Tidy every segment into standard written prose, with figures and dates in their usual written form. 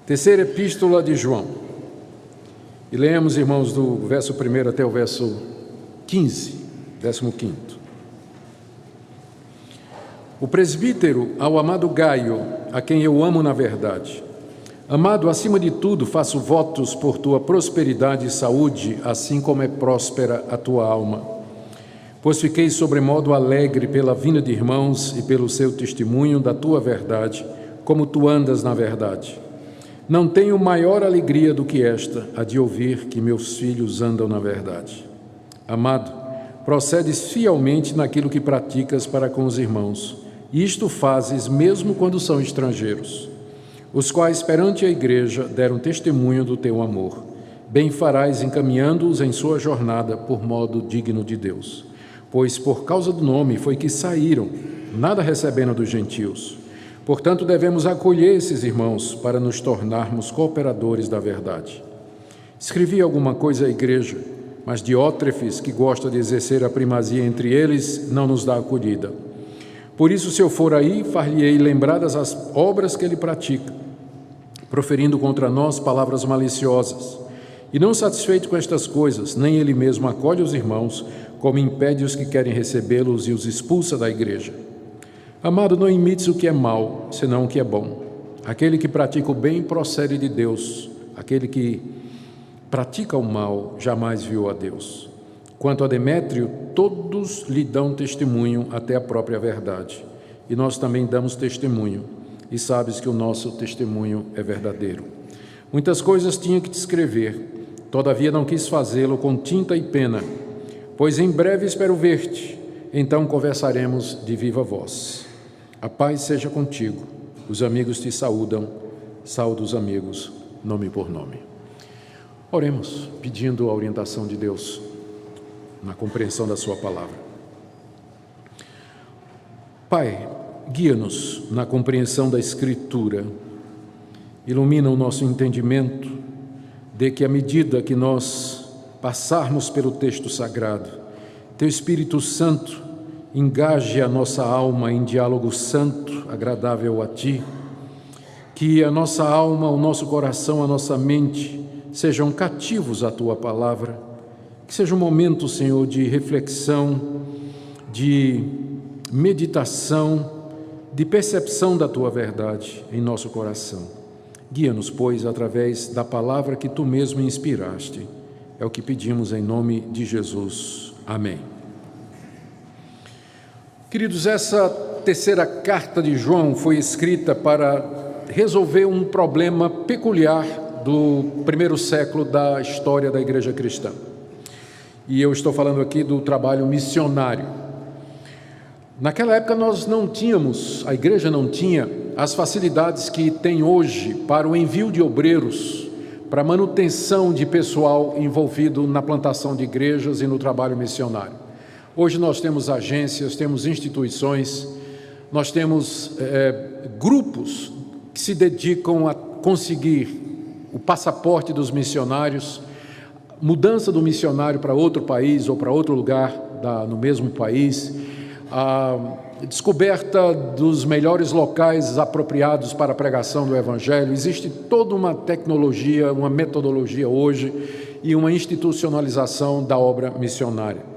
Terceira epístola de João. E leemos, irmãos, do verso 1 até o verso 15, 15º. O presbítero ao amado Gaio, a quem eu amo na verdade. Amado, acima de tudo, faço votos por tua prosperidade e saúde, assim como é próspera a tua alma. Pois fiquei sobremodo alegre pela vinda de irmãos e pelo seu testemunho da tua verdade, como tu andas na verdade. Não tenho maior alegria do que esta, a de ouvir que meus filhos andam na verdade. Amado, procedes fielmente naquilo que praticas para com os irmãos, e isto fazes mesmo quando são estrangeiros, os quais perante a igreja deram testemunho do teu amor. Bem farás encaminhando-os em sua jornada por modo digno de Deus, pois por causa do nome foi que saíram, nada recebendo dos gentios. Portanto, devemos acolher esses irmãos para nos tornarmos cooperadores da verdade. Escrevi alguma coisa à igreja, mas Diótrefes, que gosta de exercer a primazia entre eles, não nos dá acolhida. Por isso, se eu for aí, far-lhe-ei lembradas as obras que ele pratica, proferindo contra nós palavras maliciosas. E não satisfeito com estas coisas, nem ele mesmo acolhe os irmãos, como impede os que querem recebê-los e os expulsa da igreja. Amado, não imites o que é mal, senão o que é bom. Aquele que pratica o bem procede de Deus. Aquele que pratica o mal jamais viu a Deus. Quanto a Demétrio, todos lhe dão testemunho até a própria verdade. E nós também damos testemunho. E sabes que o nosso testemunho é verdadeiro. Muitas coisas tinha que te escrever, todavia não quis fazê-lo com tinta e pena, pois em breve espero ver-te, então conversaremos de viva voz. A paz seja contigo. Os amigos te saúdam. Saúda os amigos, nome por nome. Oremos, pedindo a orientação de Deus na compreensão da sua palavra. Pai, guia-nos na compreensão da Escritura. Ilumina o nosso entendimento, de que à medida que nós passarmos pelo texto sagrado, Teu Espírito Santo engaje a nossa alma em diálogo santo, agradável a Ti, que a nossa alma, o nosso coração, a nossa mente sejam cativos à Tua palavra, que seja um momento, Senhor, de reflexão, de meditação, de percepção da Tua verdade em nosso coração. Guia-nos, pois, através da palavra que Tu mesmo inspiraste. É o que pedimos em nome de Jesus. Amém. Queridos, essa terceira carta de João foi escrita para resolver um problema peculiar do primeiro século da história da igreja cristã. E eu estou falando aqui do trabalho missionário. Naquela época nós não tínhamos, a igreja não tinha as facilidades que tem hoje para o envio de obreiros, para a manutenção de pessoal envolvido na plantação de igrejas e no trabalho missionário. Hoje nós temos agências, temos instituições, nós temos grupos que se dedicam a conseguir o passaporte dos missionários, mudança do missionário para outro país ou para outro lugar no mesmo país, a descoberta dos melhores locais apropriados para a pregação do Evangelho. Existe toda uma tecnologia, uma metodologia hoje e uma institucionalização da obra missionária.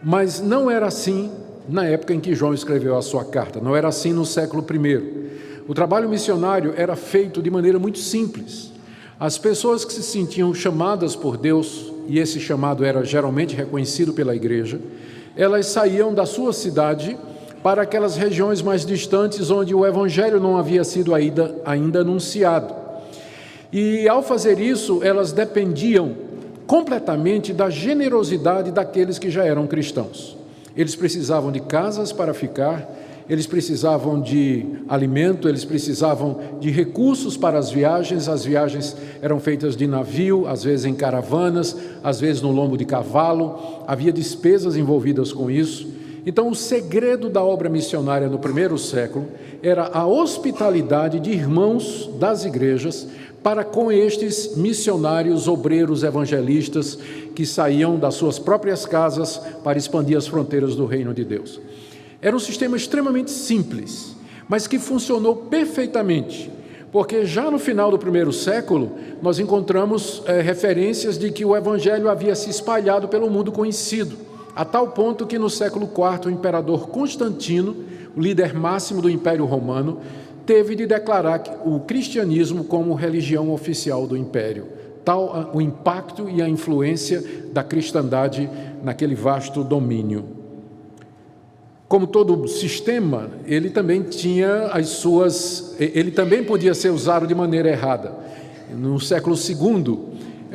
Mas não era assim na época em que João escreveu a sua carta, não era assim no século I. O trabalho missionário era feito de maneira muito simples. As pessoas que se sentiam chamadas por Deus, e esse chamado era geralmente reconhecido pela igreja, elas saíam da sua cidade para aquelas regiões mais distantes onde o Evangelho não havia sido ainda anunciado. E ao fazer isso, elas dependiam completamente da generosidade daqueles que já eram cristãos. Eles precisavam de casas para ficar, eles precisavam de alimento, eles precisavam de recursos para as viagens eram feitas de navio, às vezes em caravanas, às vezes no lombo de cavalo, havia despesas envolvidas com isso. Então, o segredo da obra missionária no primeiro século era a hospitalidade de irmãos das igrejas para com estes missionários, obreiros, evangelistas que saíam das suas próprias casas para expandir as fronteiras do reino de Deus. Era um sistema extremamente simples, mas que funcionou perfeitamente Porque já no final do primeiro século, nós encontramos referências de que o evangelho havia se espalhado pelo mundo conhecido, a tal ponto que no século IV, o imperador Constantino, o líder máximo do Império Romano, teve de declarar o cristianismo como religião oficial do império. Tal o impacto e a influência da cristandade naquele vasto domínio. Como todo sistema, ele também tinha ele também podia ser usado de maneira errada. No século II,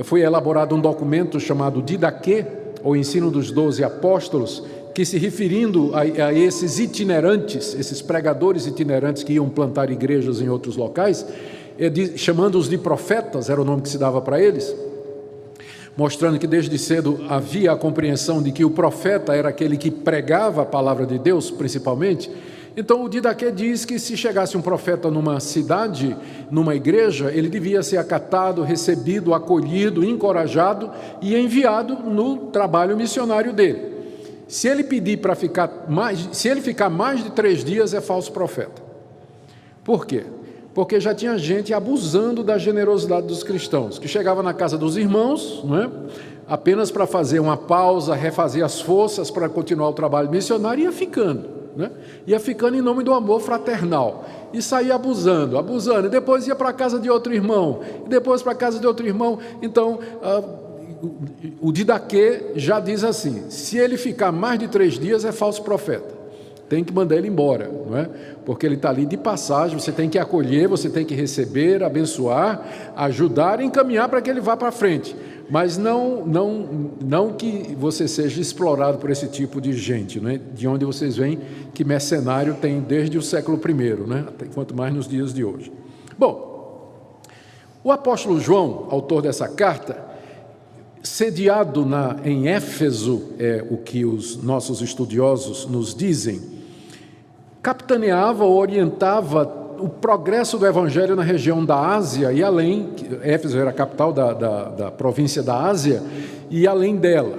foi elaborado um documento chamado Didaquê, ou Ensino dos 12 Apóstolos, que, se referindo a esses itinerantes, esses pregadores itinerantes que iam plantar igrejas em outros locais, chamando-os de profetas, era o nome que se dava para eles, mostrando que desde cedo havia a compreensão de que o profeta era aquele que pregava a palavra de Deus, principalmente. Então o Didaquê diz que se chegasse um profeta numa cidade, numa igreja, ele devia ser acatado, recebido, acolhido, encorajado e enviado no trabalho missionário dele. Se ele pedir para ficar mais de 3 dias, é falso profeta. Por quê? Porque já tinha gente abusando da generosidade dos cristãos, que chegava na casa dos irmãos, não é? Apenas para fazer uma pausa, refazer as forças para continuar o trabalho missionário, e ia ficando, né? Ia ficando em nome do amor fraternal, e saía abusando, e depois ia para a casa de outro irmão, e depois para a casa de outro irmão. Então, o Didaquê já diz assim: se ele ficar mais de 3 dias, é falso profeta. Tem que mandar ele embora, não é? Porque ele está ali de passagem, você tem que acolher, você tem que receber, abençoar, ajudar e encaminhar para que ele vá para frente. Mas não que você seja explorado por esse tipo de gente, né? De onde vocês veem que mercenário tem desde o século I, né? Quanto mais nos dias de hoje. Bom, o apóstolo João, autor dessa carta, sediado em Éfeso, é o que os nossos estudiosos nos dizem, capitaneava ou orientava o progresso do evangelho na região da Ásia e além. Éfeso era a capital da província da Ásia e além dela.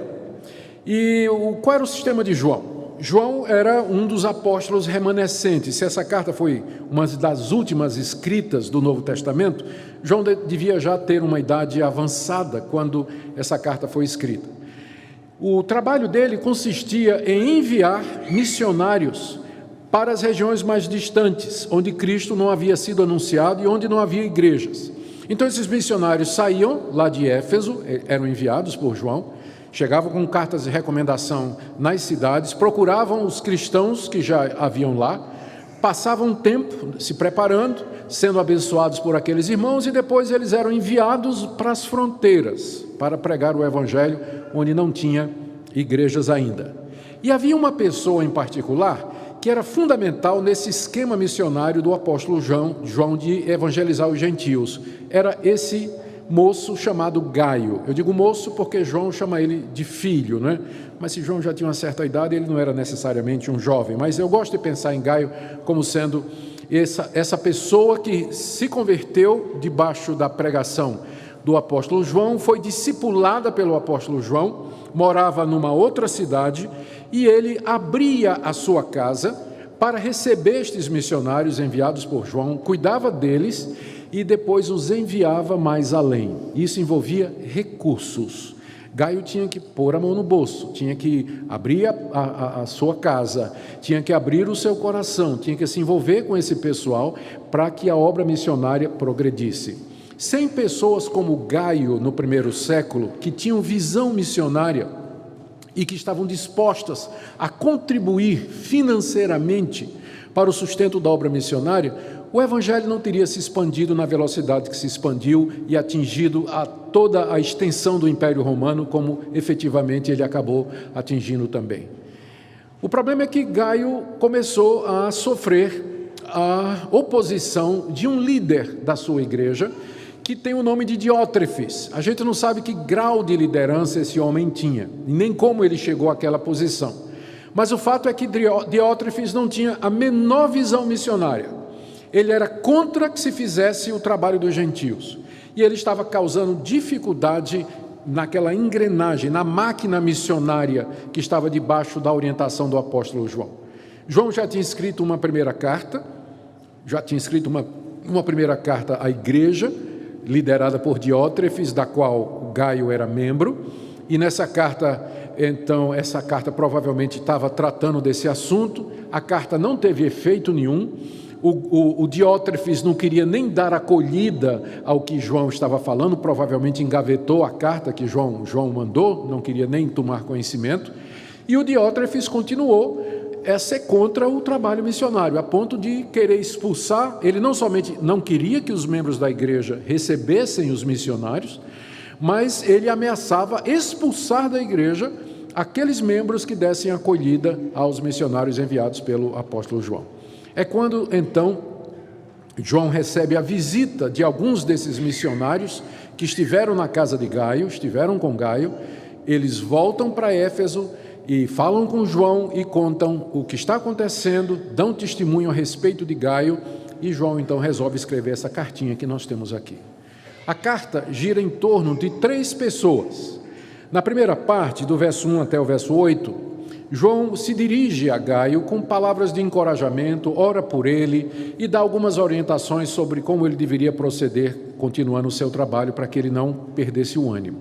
E qual era o sistema de João? João era um dos apóstolos remanescentes. Se essa carta foi uma das últimas escritas do Novo Testamento, João devia já ter uma idade avançada quando essa carta foi escrita. O trabalho dele consistia em enviar missionários para as regiões mais distantes, onde Cristo não havia sido anunciado e onde não havia igrejas. Então esses missionários saíam lá de Éfeso, eram enviados por João, chegavam com cartas de recomendação nas cidades, procuravam os cristãos que já haviam lá, passavam um tempo se preparando, sendo abençoados por aqueles irmãos, e depois eles eram enviados para as fronteiras, para pregar o evangelho onde não tinha igrejas ainda. E havia uma pessoa em particular que era fundamental nesse esquema missionário do apóstolo João de evangelizar os gentios. Era esse moço chamado Gaio. Eu digo moço porque João chama ele de filho, né? Mas se João já tinha uma certa idade, ele não era necessariamente um jovem. Mas eu gosto de pensar em Gaio como sendo essa pessoa que se converteu debaixo da pregação do apóstolo João, foi discipulada pelo apóstolo João, morava numa outra cidade, e ele abria a sua casa para receber estes missionários enviados por João, cuidava deles e depois os enviava mais além. Isso envolvia recursos. Gaio tinha que pôr a mão no bolso, tinha que abrir a sua casa, tinha que abrir o seu coração, tinha que se envolver com esse pessoal para que a obra missionária progredisse. 100 pessoas como Gaio no primeiro século, que tinham visão missionária e que estavam dispostas a contribuir financeiramente para o sustento da obra missionária, o evangelho não teria se expandido na velocidade que se expandiu e atingido toda a extensão do Império Romano, como efetivamente ele acabou atingindo também. O problema é que Gaio começou a sofrer a oposição de um líder da sua igreja, que tem o nome de Diótrefes. A gente não sabe que grau de liderança esse homem tinha, nem como ele chegou àquela posição. Mas o fato é que Diótrefes não tinha a menor visão missionária. Ele era contra que se fizesse o trabalho dos gentios. E ele estava causando dificuldade naquela engrenagem, na máquina missionária que estava debaixo da orientação do apóstolo João. João já tinha escrito uma primeira carta, já tinha escrito uma Uma primeira carta à igreja, liderada por Diótrefes, da qual Gaio era membro, e nessa carta, então, essa carta provavelmente estava tratando desse assunto. A carta não teve efeito nenhum. O Diótrefes não queria nem dar acolhida ao que João estava falando, provavelmente engavetou a carta que João mandou, não queria nem tomar conhecimento. E o Diótrefes continuou a ser contra o trabalho missionário, a ponto de querer expulsar. Ele não somente não queria que os membros da igreja recebessem os missionários, mas ele ameaçava expulsar da igreja aqueles membros que dessem acolhida aos missionários enviados pelo apóstolo João. É quando, então, João recebe a visita de alguns desses missionários que estiveram na casa de Gaio, estiveram com Gaio. Eles voltam para Éfeso e falam com João e contam o que está acontecendo, dão testemunho a respeito de Gaio, e João, então, resolve escrever essa cartinha que nós temos aqui. A carta gira em torno de 3 pessoas. Na primeira parte, do verso 1 até o verso 8, João se dirige a Gaio com palavras de encorajamento, ora por ele e dá algumas orientações sobre como ele deveria proceder, continuando o seu trabalho, para que ele não perdesse o ânimo.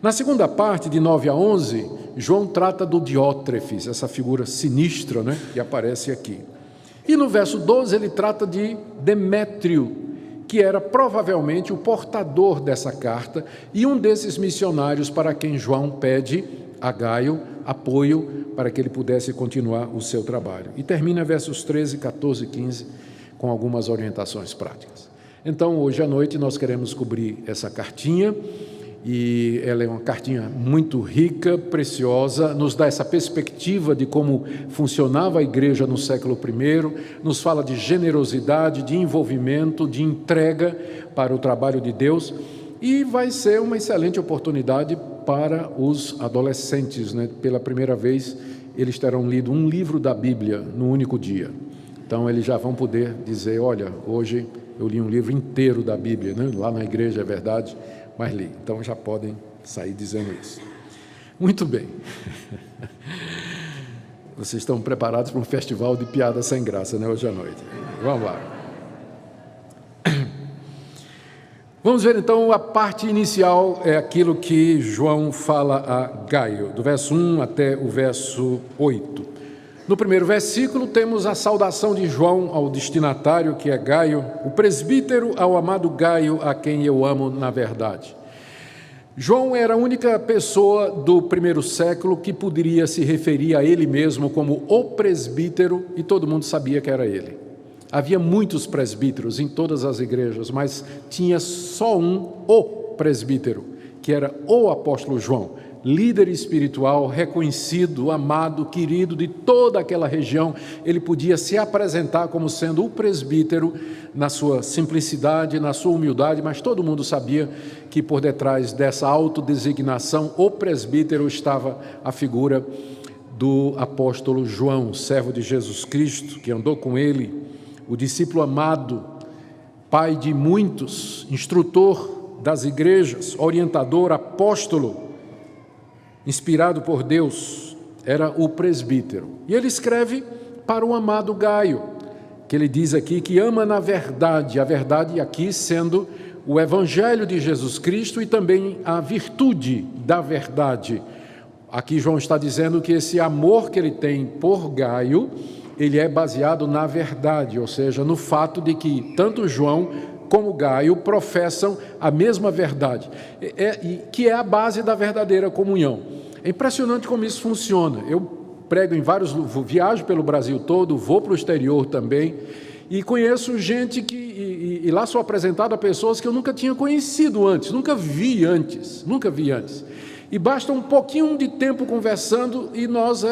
Na segunda parte, de 9 a 11, João trata do Diótrefes, essa figura sinistra, que aparece aqui. E no verso 12 ele trata de Demétrio, que era provavelmente o portador dessa carta e um desses missionários para quem João pede a Gaio apoio para que ele pudesse continuar o seu trabalho. E termina versos 13, 14 e 15 com algumas orientações práticas. Então, hoje à noite nós queremos cobrir essa cartinha, e ela é uma cartinha muito rica, preciosa, nos dá essa perspectiva de como funcionava a igreja no século I, nos fala de generosidade, de envolvimento, de entrega para o trabalho de Deus, e vai ser uma excelente oportunidade para os adolescentes, Pela primeira vez, eles terão lido um livro da Bíblia no único dia. Então, eles já vão poder dizer, olha, hoje eu li um livro inteiro da Bíblia, Lá na igreja, é verdade, mas li. Então, já podem sair dizendo isso. Muito bem. Vocês estão preparados para um festival de piada sem graça, hoje à noite. Vamos lá. Vamos ver, então, a parte inicial, é aquilo que João fala a Gaio, do verso 1 até o verso 8. No primeiro versículo, temos a saudação de João ao destinatário, que é Gaio, o presbítero ao amado Gaio, a quem eu amo na verdade. João era a única pessoa do primeiro século que poderia se referir a ele mesmo como o presbítero, e todo mundo sabia que era ele. Havia muitos presbíteros em todas as igrejas, mas tinha só o presbítero, que era o apóstolo João, líder espiritual, reconhecido, amado, querido de toda aquela região. Ele podia se apresentar como sendo o presbítero na sua simplicidade, na sua humildade, mas todo mundo sabia que por detrás dessa autodesignação, o presbítero, estava a figura do apóstolo João, servo de Jesus Cristo, que andou com ele, o discípulo amado, pai de muitos, instrutor das igrejas, orientador, apóstolo, inspirado por Deus, era o presbítero. E ele escreve para o amado Gaio, que ele diz aqui que ama na verdade, a verdade aqui sendo o evangelho de Jesus Cristo e também a virtude da verdade. Aqui João está dizendo que esse amor que ele tem por Gaio, ele é baseado na verdade, ou seja, no fato de que tanto João como Gaio professam a mesma verdade, que é a base da verdadeira comunhão. É impressionante como isso funciona. Eu prego em viajo pelo Brasil todo, vou para o exterior também, e conheço gente e lá sou apresentado a pessoas que eu nunca tinha conhecido antes, nunca vi antes. E basta um pouquinho de tempo conversando e nós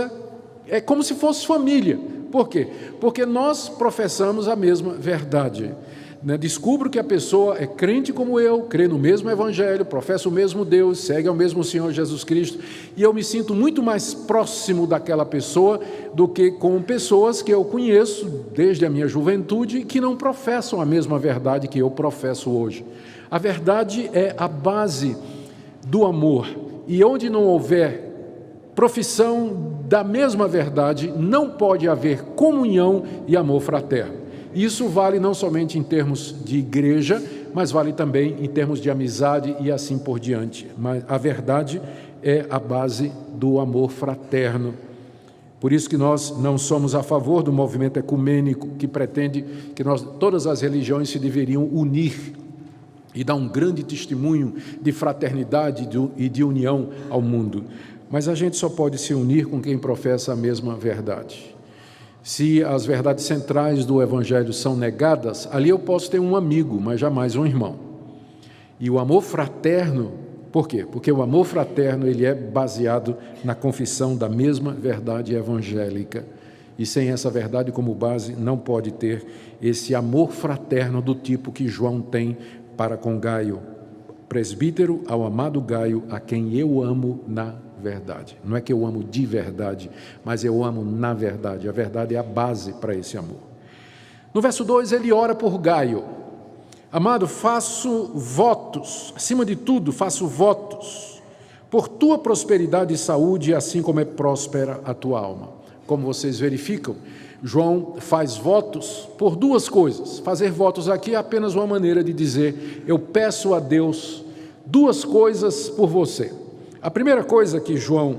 é como se fosse família. Por quê? Porque nós professamos a mesma verdade. Descubro que a pessoa é crente como eu, crê no mesmo evangelho, professa o mesmo Deus, segue ao mesmo Senhor Jesus Cristo, e eu me sinto muito mais próximo daquela pessoa do que com pessoas que eu conheço desde a minha juventude que não professam a mesma verdade que eu professo hoje. A verdade é a base do amor, e onde não houver profissão da mesma verdade, não pode haver comunhão e amor fraterno. Isso vale não somente em termos de igreja, mas vale também em termos de amizade e assim por diante. Mas a verdade é a base do amor fraterno. Por isso que nós não somos a favor do movimento ecumênico que pretende que todas as religiões se deveriam unir e dar um grande testemunho de fraternidade e de união ao mundo. Mas a gente só pode se unir com quem professa a mesma verdade. Se as verdades centrais do Evangelho são negadas, ali eu posso ter um amigo, mas jamais um irmão. E o amor fraterno, por quê? Porque o amor fraterno ele é baseado na confissão da mesma verdade evangélica. E sem essa verdade como base, não pode ter esse amor fraterno do tipo que João tem para com Gaio, presbítero ao amado Gaio, a quem eu amo na verdade. Não é que eu amo de verdade, mas eu amo na verdade. A verdade é a base para esse amor. No verso 2, ele ora por Gaio. Amado, faço votos, acima de tudo, faço votos por tua prosperidade e saúde, assim como é próspera a tua alma. Como vocês verificam, João faz votos por duas coisas. Fazer votos aqui é apenas uma maneira de dizer, eu peço a Deus duas coisas por você. A primeira coisa que João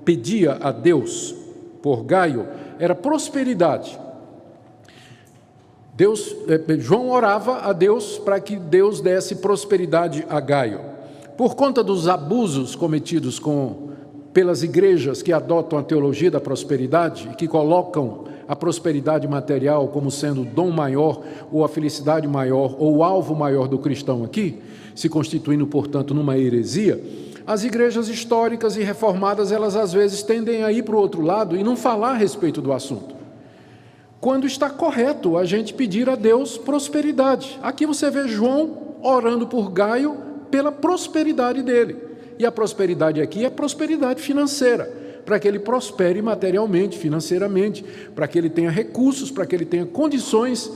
pedia a Deus por Gaio era prosperidade. João orava a Deus para que Deus desse prosperidade a Gaio. Por conta dos abusos cometidos pelas igrejas que adotam a teologia da prosperidade e que colocam a prosperidade material como sendo o dom maior ou a felicidade maior ou o alvo maior do cristão aqui, se constituindo, portanto, numa heresia, as igrejas históricas e reformadas, elas às vezes tendem a ir para o outro lado e não falar a respeito do assunto. Quando está correto a gente pedir a Deus prosperidade. Aqui você vê João orando por Gaio pela prosperidade dele. E a prosperidade aqui é prosperidade financeira, para que ele prospere materialmente, financeiramente, para que ele tenha recursos, para que ele tenha condições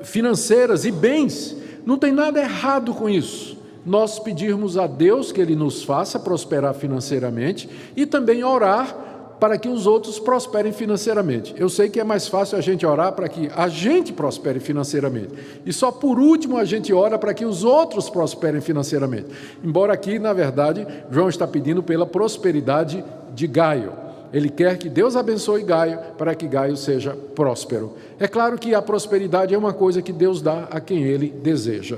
financeiras e bens. Não tem nada errado com isso. Nós pedirmos a Deus que Ele nos faça prosperar financeiramente e também orar para que os outros prosperem financeiramente. Eu sei que é mais fácil a gente orar para que a gente prospere financeiramente. E só por último a gente ora para que os outros prosperem financeiramente. Embora aqui, na verdade, João está pedindo pela prosperidade de Gaio. Ele quer que Deus abençoe Gaio para que Gaio seja próspero. É claro que a prosperidade é uma coisa que Deus dá a quem Ele deseja.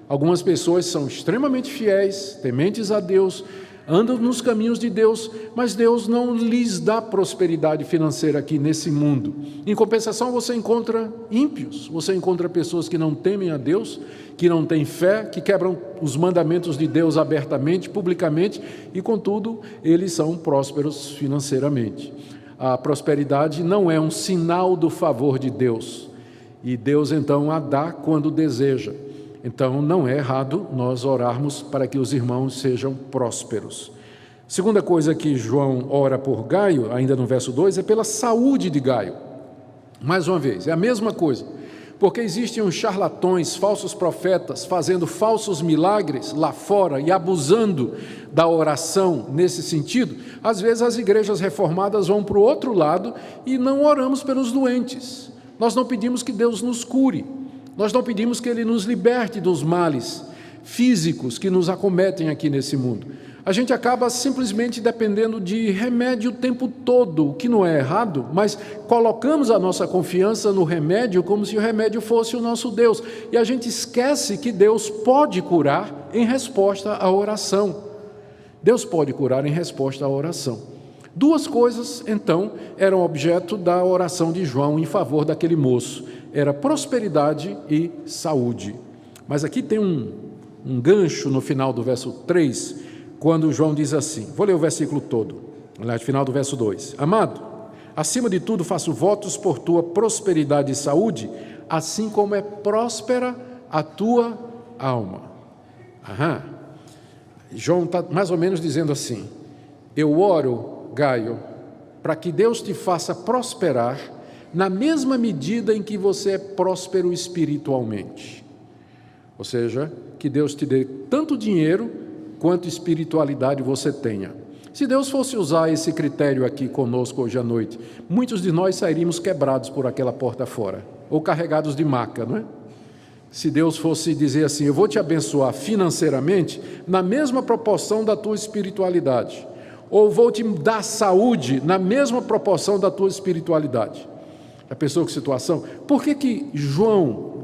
Algumas pessoas são extremamente fiéis, tementes a Deus, andam nos caminhos de Deus, mas Deus não lhes dá prosperidade financeira aqui nesse mundo. Em compensação, você encontra ímpios, você encontra pessoas que não temem a Deus, que não têm fé, que quebram os mandamentos de Deus abertamente, publicamente, e contudo, eles são prósperos financeiramente. A prosperidade não é um sinal do favor de Deus, e Deus então a dá quando deseja. Então, não é errado nós orarmos para que os irmãos sejam prósperos. Segunda coisa que João ora por Gaio, ainda no verso 2, é pela saúde de Gaio. Mais uma vez, é a mesma coisa. Porque existem uns charlatões, falsos profetas, fazendo falsos milagres lá fora e abusando da oração nesse sentido. Às vezes as igrejas reformadas vão para o outro lado e não oramos pelos doentes. Nós não pedimos que Deus nos cure. Nós não pedimos que Ele nos liberte dos males físicos que nos acometem aqui nesse mundo. A gente acaba simplesmente dependendo de remédio o tempo todo, o que não é errado, mas colocamos a nossa confiança no remédio como se o remédio fosse o nosso Deus. E a gente esquece que Deus pode curar em resposta à oração. Deus pode curar em resposta à oração. Duas coisas, então, eram objeto da oração de João em favor daquele moço. Era prosperidade e saúde. Mas aqui tem um gancho no final do verso 3, quando João diz assim, vou ler o versículo todo, no final do verso 2. Amado, acima de tudo faço votos por tua prosperidade e saúde, assim como é próspera a tua alma. João está mais ou menos dizendo assim, eu oro, Gaio, para que Deus te faça prosperar na mesma medida em que você é próspero espiritualmente. Ou seja, que Deus te dê tanto dinheiro quanto espiritualidade você tenha. Se Deus fosse usar esse critério aqui conosco hoje à noite, muitos de nós sairíamos quebrados por aquela porta fora. ou carregados de maca, não é? Se Deus fosse dizer assim, eu vou te abençoar financeiramente na mesma proporção da tua espiritualidade, ou vou te dar saúde na mesma proporção da tua espiritualidade. Já pensou que situação? Por que João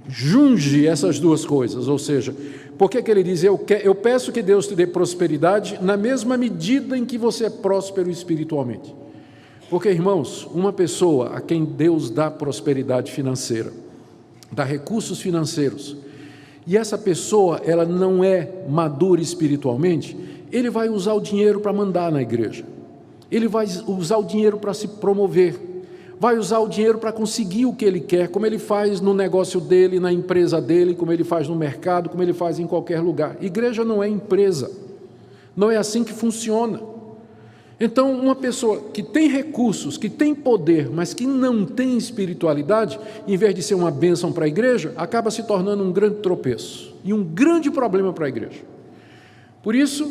junge essas duas coisas? Ou seja, por que ele diz, eu peço que Deus te dê prosperidade na mesma medida em que você é próspero espiritualmente? Porque, irmãos, uma pessoa a quem Deus dá prosperidade financeira, dá recursos financeiros, e essa pessoa ela não é madura espiritualmente, ele vai usar o dinheiro para mandar na igreja, ele vai usar o dinheiro para se promover, vai usar o dinheiro para conseguir o que ele quer, como ele faz no negócio dele, na empresa dele, como ele faz no mercado, como ele faz em qualquer lugar. Igreja não é empresa, não é assim que funciona. Então, uma pessoa que tem recursos, que tem poder, mas que não tem espiritualidade, em vez de ser uma bênção para a igreja, acaba se tornando um grande tropeço e um grande problema para a igreja. Por isso,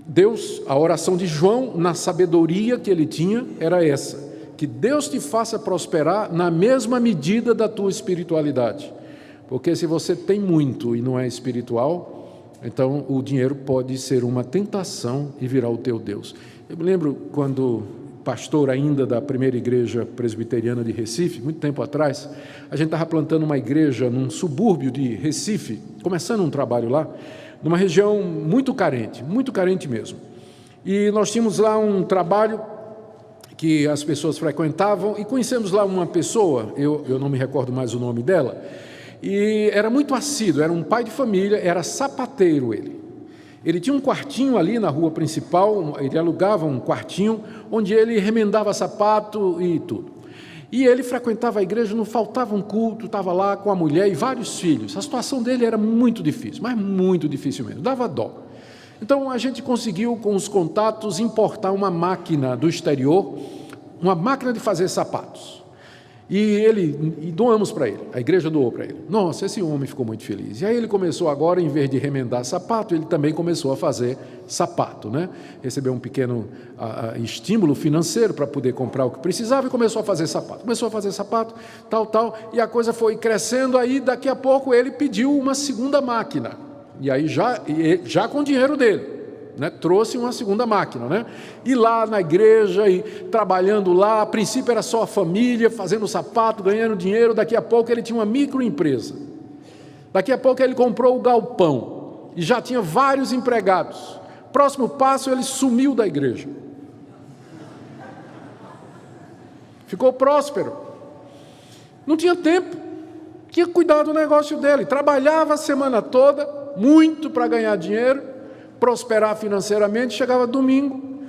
Deus, a oração de João, na sabedoria que ele tinha, era essa: que Deus te faça prosperar na mesma medida da tua espiritualidade. Porque se você tem muito e não é espiritual, então o dinheiro pode ser uma tentação e virar o teu Deus. Eu me lembro quando pastor ainda da primeira igreja presbiteriana de Recife, muito tempo atrás, a gente estava plantando uma igreja num subúrbio de Recife, começando um trabalho lá, numa região muito carente mesmo. E nós tínhamos lá um trabalho que as pessoas frequentavam, e conhecemos lá uma pessoa, eu não me recordo mais o nome dela, e era muito assíduo, era um pai de família, era sapateiro ele tinha um quartinho ali na rua principal, ele alugava um quartinho, onde ele remendava sapato e tudo, e ele frequentava a igreja, não faltava um culto, estava lá com a mulher e vários filhos. A situação dele era muito difícil, mas muito difícil mesmo, dava dó. Então a gente conseguiu, com os contatos, importar uma máquina do exterior, uma máquina de fazer sapatos. E doamos para ele, a igreja doou para ele. Nossa, esse homem ficou muito feliz. E aí ele começou agora, em vez de remendar sapato, ele também começou a fazer sapato, né? Recebeu um pequeno estímulo financeiro para poder comprar o que precisava e começou a fazer sapato. Tal, e a coisa foi crescendo, aí daqui a pouco ele pediu uma segunda máquina. E aí já com o dinheiro dele, né, trouxe uma segunda máquina, né? E lá na igreja, e trabalhando lá, a princípio era só a família, fazendo sapato, ganhando dinheiro. Daqui a pouco ele tinha uma microempresa. Daqui a pouco ele comprou o galpão, e já tinha vários empregados. Próximo passo, ele sumiu da igreja. Ficou próspero. Não tinha tempo, tinha que cuidar do negócio dele. Trabalhava a semana toda, muito para ganhar dinheiro, prosperar financeiramente. Chegava domingo,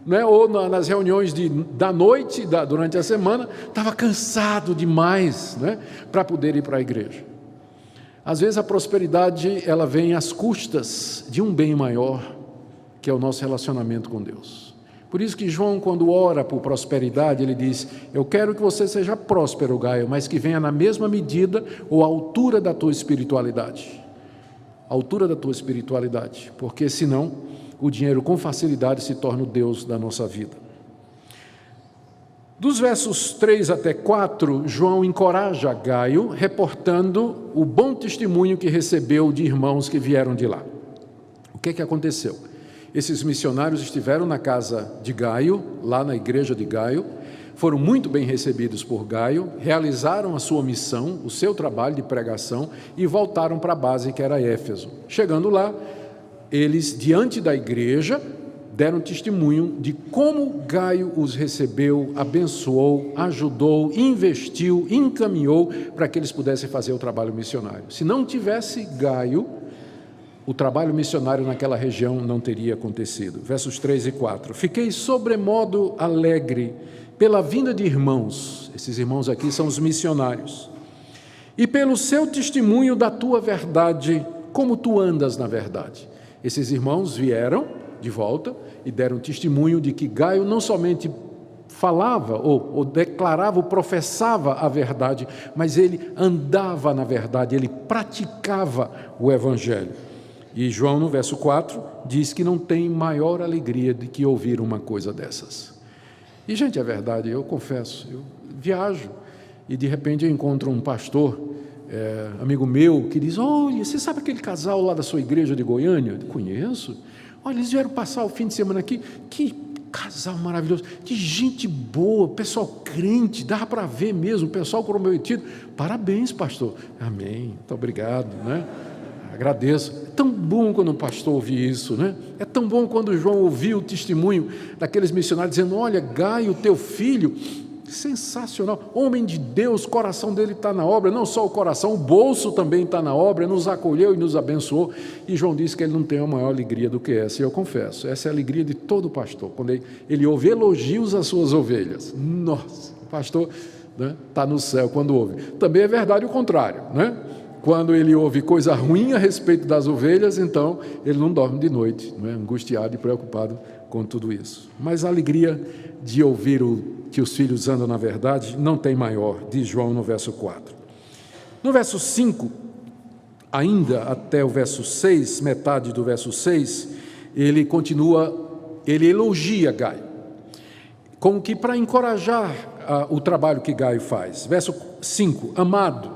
né, ou nas reuniões da noite, durante a semana, estava cansado demais, né, para poder ir para a igreja. Às vezes a prosperidade ela vem às custas de um bem maior, que é o nosso relacionamento com Deus. Por isso que João, quando ora por prosperidade, ele diz: eu quero que você seja próspero, Gaio, mas que venha na mesma medida ou altura da tua espiritualidade. Altura da tua espiritualidade, porque senão o dinheiro com facilidade se torna o Deus da nossa vida. Dos versos 3 até 4, João encoraja Gaio, reportando o bom testemunho que recebeu de irmãos que vieram de lá. O que aconteceu? Esses missionários estiveram na casa de Gaio, lá na igreja de Gaio, foram muito bem recebidos por Gaio, realizaram a sua missão, o seu trabalho de pregação, e voltaram para a base que era Éfeso. Chegando lá, eles, diante da igreja, deram testemunho de como Gaio os recebeu, abençoou, ajudou, investiu, encaminhou para que eles pudessem fazer o trabalho missionário. Se não tivesse Gaio, o trabalho missionário naquela região não teria acontecido. Versos 3 e 4. Fiquei sobremodo alegre pela vinda de irmãos, esses irmãos aqui são os missionários, e pelo seu testemunho da tua verdade, como tu andas na verdade. Esses irmãos vieram de volta e deram testemunho de que Gaio não somente falava ou declarava ou professava a verdade, mas ele andava na verdade, ele praticava o evangelho. E João, no verso 4, diz que não tem maior alegria do que ouvir uma coisa dessas. E, gente, é verdade, eu confesso, eu viajo, E de repente eu encontro um pastor, amigo meu, que diz: olha, você sabe aquele casal lá da sua igreja de Goiânia? Eu conheço. Olha, eles vieram passar o fim de semana aqui. Que casal maravilhoso, que gente boa, pessoal crente, dava para ver mesmo, pessoal comprometido. Parabéns, pastor. Amém, muito obrigado, né? Agradeço. É tão bom quando um pastor ouve isso, né? É tão bom quando João ouviu o testemunho daqueles missionários dizendo: olha, Gaio, teu filho, sensacional, homem de Deus, o coração dele está na obra, não só o coração, o bolso também está na obra, nos acolheu e nos abençoou. E João disse que ele não tem uma maior alegria do que essa, e eu confesso, essa é a alegria de todo pastor, quando ele ouve elogios às suas ovelhas. Nossa, o pastor está no céu quando ouve. Também é verdade o contrário, né? Quando ele ouve coisa ruim a respeito das ovelhas, então ele não dorme de noite, não é? Angustiado e preocupado com tudo isso. Mas a alegria de ouvir que os filhos andam na verdade não tem maior, diz João no verso 4. No verso 5, ainda até o verso 6, metade do verso 6, ele elogia Gaio, como que para encorajar o trabalho que Gaio faz. Verso 5, amado,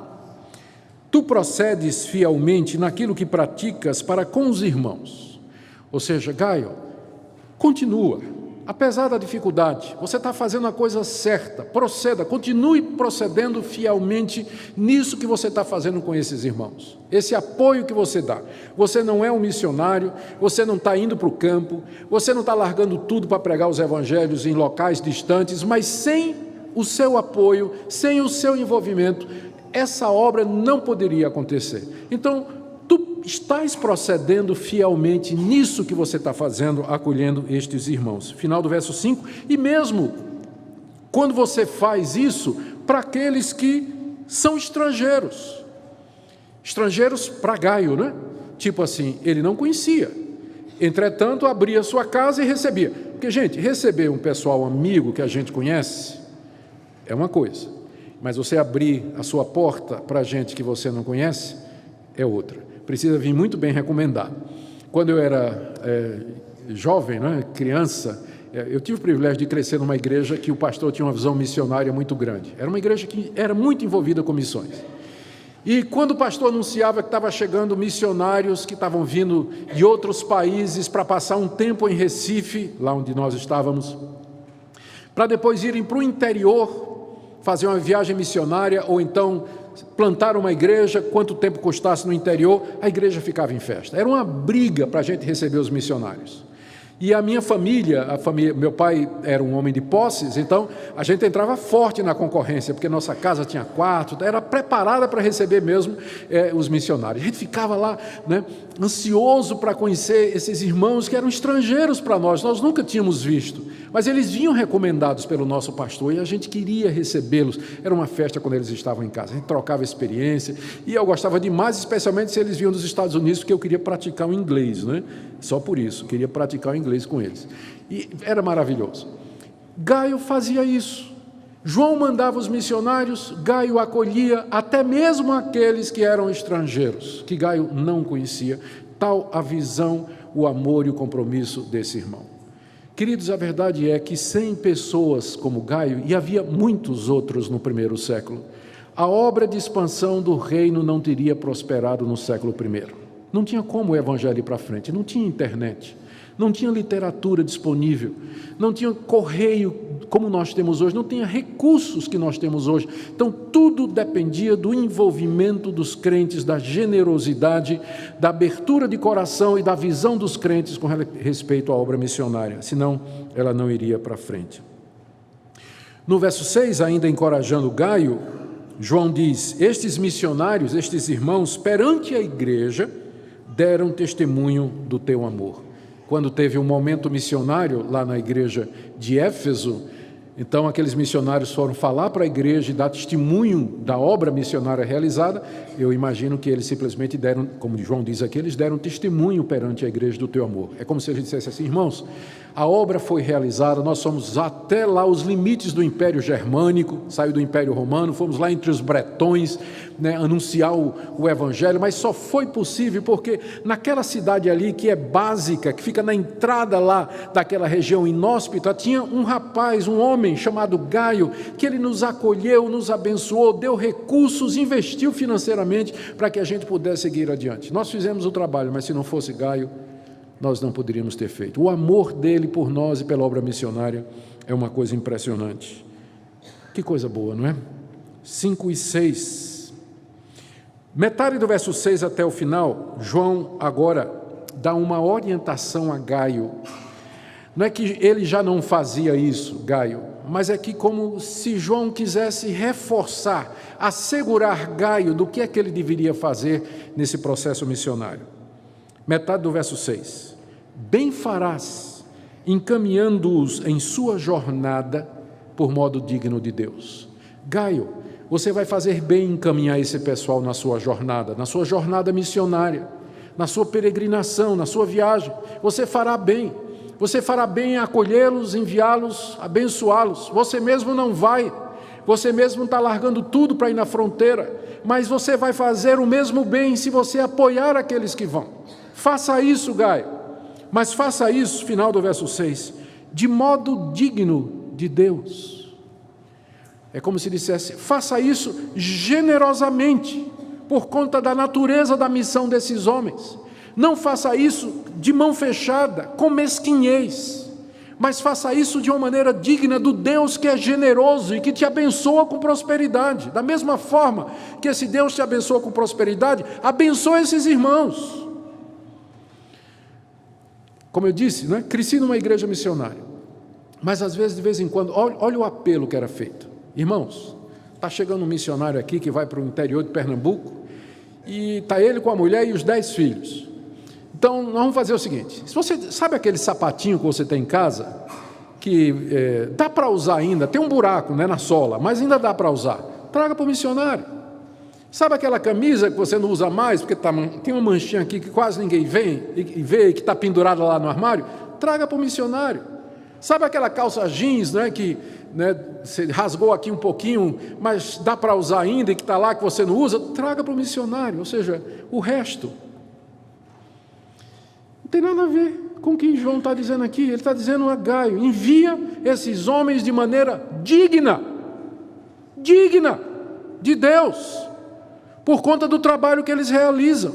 tu procedes fielmente naquilo que praticas para com os irmãos. Ou seja, Gaio, continua, apesar da dificuldade, você está fazendo a coisa certa, proceda, continue procedendo fielmente nisso que você está fazendo com esses irmãos, esse apoio que você dá. Você não é um missionário, você não está indo para o campo, você não está largando tudo para pregar os evangelhos em locais distantes, mas sem o seu apoio, sem o seu envolvimento, essa obra não poderia acontecer. Então, tu estás procedendo fielmente nisso que você está fazendo, acolhendo estes irmãos. Final do verso 5, e mesmo quando você faz isso para aqueles que são estrangeiros para Gaio, né? Tipo assim, ele não conhecia, entretanto abria sua casa e recebia, porque gente, receber um pessoal amigo que a gente conhece é uma coisa, mas você abrir a sua porta para gente que você não conhece é outra. Precisa vir muito bem recomendado. Quando eu era jovem, né, criança, eu tive o privilégio de crescer numa igreja que o pastor tinha uma visão missionária muito grande. Era uma igreja que era muito envolvida com missões. E quando o pastor anunciava que estava chegando missionários que estavam vindo de outros países para passar um tempo em Recife, lá onde nós estávamos, para depois irem para o interior, fazer uma viagem missionária, ou então plantar uma igreja, quanto tempo custasse no interior, a igreja ficava em festa. Era uma briga para a gente receber os missionários. E a minha família, meu pai era um homem de posses, então a gente entrava forte na concorrência, porque nossa casa tinha quarto, era preparada para receber mesmo os missionários. A gente ficava lá, né, ansioso para conhecer esses irmãos que eram estrangeiros para nós nunca tínhamos visto, mas eles vinham recomendados pelo nosso pastor e a gente queria recebê-los. Era uma festa quando eles estavam em casa, a gente trocava experiência, e eu gostava demais, especialmente se eles vinham dos Estados Unidos, porque eu queria praticar o inglês, né? Só por isso, queria praticar o inglês com eles. E era maravilhoso. Gaio fazia isso. João mandava os missionários, Gaio acolhia até mesmo aqueles que eram estrangeiros, que Gaio não conhecia. Tal a visão, o amor e o compromisso desse irmão. Queridos, a verdade é que sem pessoas como Gaio, e havia muitos outros no primeiro século, a obra de expansão do reino não teria prosperado no século I. Não tinha como o evangelho ir para frente, não tinha internet, não tinha literatura disponível, não tinha correio como nós temos hoje, não tinha recursos que nós temos hoje. Então, tudo dependia do envolvimento dos crentes, da generosidade, da abertura de coração e da visão dos crentes com respeito à obra missionária, senão ela não iria para frente. No verso 6, ainda encorajando Gaio, João diz: estes missionários, estes irmãos, perante a igreja, deram testemunho do teu amor. Quando teve um momento missionário lá na igreja de Éfeso, então aqueles missionários foram falar para a igreja e dar testemunho da obra missionária realizada. Eu imagino que eles simplesmente deram, como João diz aqui, eles deram testemunho perante a igreja do teu amor. É como se ele dissesse assim: irmãos, a obra foi realizada, nós fomos até lá os limites do Império Germânico, saiu do Império Romano, fomos lá entre os bretões, anunciar o Evangelho, mas só foi possível porque naquela cidade ali que é básica, que fica na entrada lá daquela região inóspita, tinha um rapaz, um homem chamado Gaio, que ele nos acolheu, nos abençoou, deu recursos, investiu financeiramente para que a gente pudesse seguir adiante. Nós fizemos o trabalho, mas se não fosse Gaio, nós não poderíamos ter feito. O amor dele por nós e pela obra missionária é uma coisa impressionante. Que coisa boa, não é? 5 e 6. Metade do verso 6 até o final, João agora dá uma orientação a Gaio. Não é que ele já não fazia isso, Gaio, mas é que como se João quisesse reforçar, assegurar Gaio do que é que ele deveria fazer nesse processo missionário. Metade do verso 6. Bem farás, encaminhando-os em sua jornada por modo digno de Deus. Gaio, você vai fazer bem em encaminhar esse pessoal na sua jornada missionária, na sua peregrinação, na sua viagem. Você fará bem em acolhê-los, enviá-los, abençoá-los. Você mesmo não vai, você mesmo está largando tudo para ir na fronteira, mas você vai fazer o mesmo bem se você apoiar aqueles que vão. Faça isso, Gaio, mas faça isso, final do verso 6, de modo digno de Deus. É como se dissesse, faça isso generosamente, por conta da natureza da missão desses homens. Não faça isso de mão fechada, com mesquinhez, mas faça isso de uma maneira digna do Deus que é generoso e que te abençoa com prosperidade. Da mesma forma que esse Deus te abençoa com prosperidade, abençoa esses irmãos. Como eu disse, cresci numa igreja missionária, mas às vezes, de vez em quando, olha o apelo que era feito. Irmãos, está chegando um missionário aqui que vai para o interior de Pernambuco, e está ele com a mulher e os 10 filhos. Então, nós vamos fazer o seguinte, se você sabe aquele sapatinho que você tem em casa, que dá para usar ainda, tem um buraco na sola, mas ainda dá para usar, traga para o missionário. Sabe aquela camisa que você não usa mais, porque tem uma manchinha aqui que quase ninguém vê, que está pendurada lá no armário? Traga para o missionário. Sabe aquela calça jeans, que você rasgou aqui um pouquinho, mas dá para usar ainda e que está lá que você não usa? Traga para o missionário, ou seja, o resto. Não tem nada a ver com o que João está dizendo aqui. Ele está dizendo a Gaio, envia esses homens de maneira digna de Deus, por conta do trabalho que eles realizam.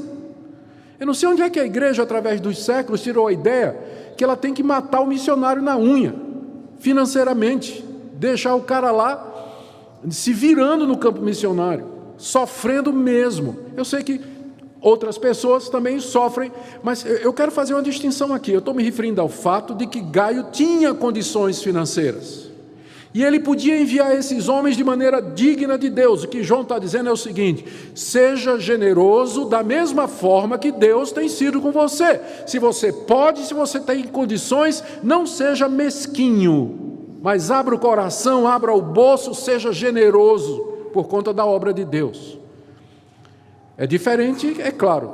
Eu não sei onde é que a igreja, através dos séculos, tirou a ideia que ela tem que matar o missionário na unha, financeiramente, deixar o cara lá se virando no campo missionário, sofrendo mesmo. Eu sei que outras pessoas também sofrem, mas eu quero fazer uma distinção aqui. Eu estou me referindo ao fato de que Gaio tinha condições financeiras. E ele podia enviar esses homens de maneira digna de Deus. O que João está dizendo é o seguinte: seja generoso da mesma forma que Deus tem sido com você. Se você pode, se você tem condições, não seja mesquinho, mas abra o coração, abra o bolso, seja generoso por conta da obra de Deus. É diferente, é claro,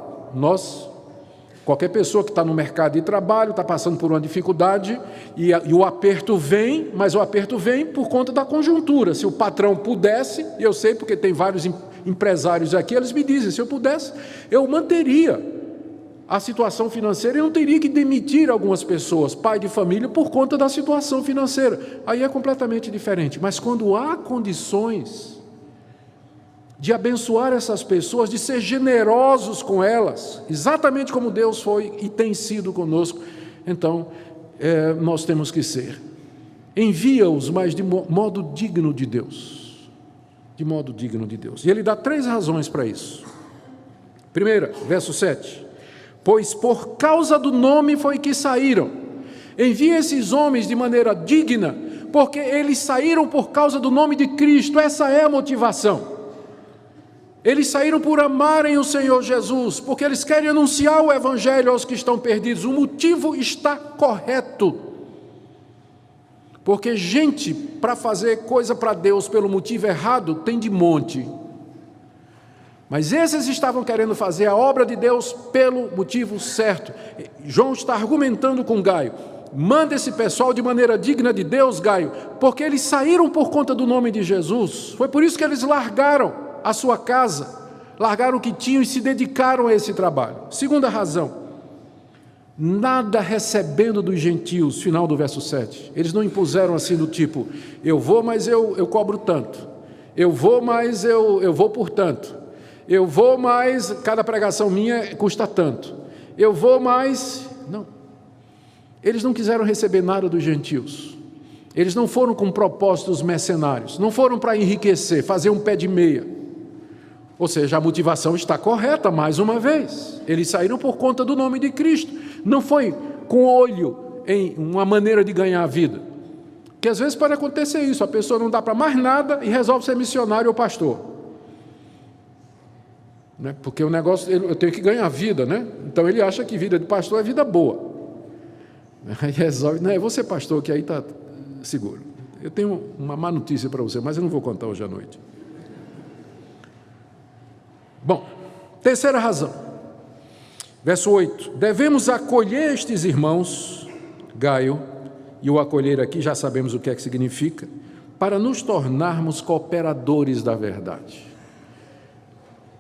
qualquer pessoa que está no mercado de trabalho, está passando por uma dificuldade e o aperto vem, mas o aperto vem por conta da conjuntura. Se o patrão pudesse, e eu sei porque tem vários empresários aqui, eles me dizem, se eu pudesse, eu manteria a situação financeira e não teria que demitir algumas pessoas, pai de família, por conta da situação financeira. Aí é completamente diferente. Mas quando há condições de abençoar essas pessoas, de ser generosos com elas, exatamente como Deus foi e tem sido conosco, então nós temos que ser. Envia-os, mas de modo digno de Deus. De modo digno de Deus. E ele dá 3 razões para isso. Primeira, verso 7. Pois por causa do nome foi que saíram. Envia esses homens de maneira digna, porque eles saíram por causa do nome de Cristo. Essa é a motivação. Eles saíram por amarem o Senhor Jesus, porque eles querem anunciar o Evangelho aos que estão perdidos. O motivo está correto. Porque gente, para fazer coisa para Deus pelo motivo errado, tem de monte. Mas esses estavam querendo fazer a obra de Deus pelo motivo certo. João está argumentando com Gaio. manda esse pessoal de maneira digna de Deus, Gaio, porque eles saíram por conta do nome de Jesus. Foi por isso que eles largaram a sua casa, largaram o que tinham e se dedicaram a esse trabalho. Segunda razão, nada recebendo dos gentios, final do verso 7. Eles não impuseram assim do tipo, eu vou, mas eu cobro tanto. Eu vou, mas eu vou por tanto. Eu vou, mas cada pregação minha custa tanto. Eu vou, mas... Não. Eles não quiseram receber nada dos gentios. Eles não foram com propósitos mercenários. Não foram para enriquecer, fazer um pé de meia. Ou seja, a motivação está correta, mais uma vez. Eles saíram por conta do nome de Cristo. Não foi com olho em uma maneira de ganhar a vida. Porque às vezes pode acontecer isso, a pessoa não dá para mais nada e resolve ser missionário ou pastor. Né? Porque o negócio, eu tenho que ganhar vida, né? Então ele acha que vida de pastor é vida boa. Aí resolve, não, eu vou ser pastor, que aí está seguro. Eu tenho uma má notícia para você, mas eu não vou contar hoje à noite. Bom, terceira razão. Verso 8. Devemos acolher estes irmãos, Gaio, e o acolher aqui já sabemos o que é que significa, para nos tornarmos cooperadores da verdade.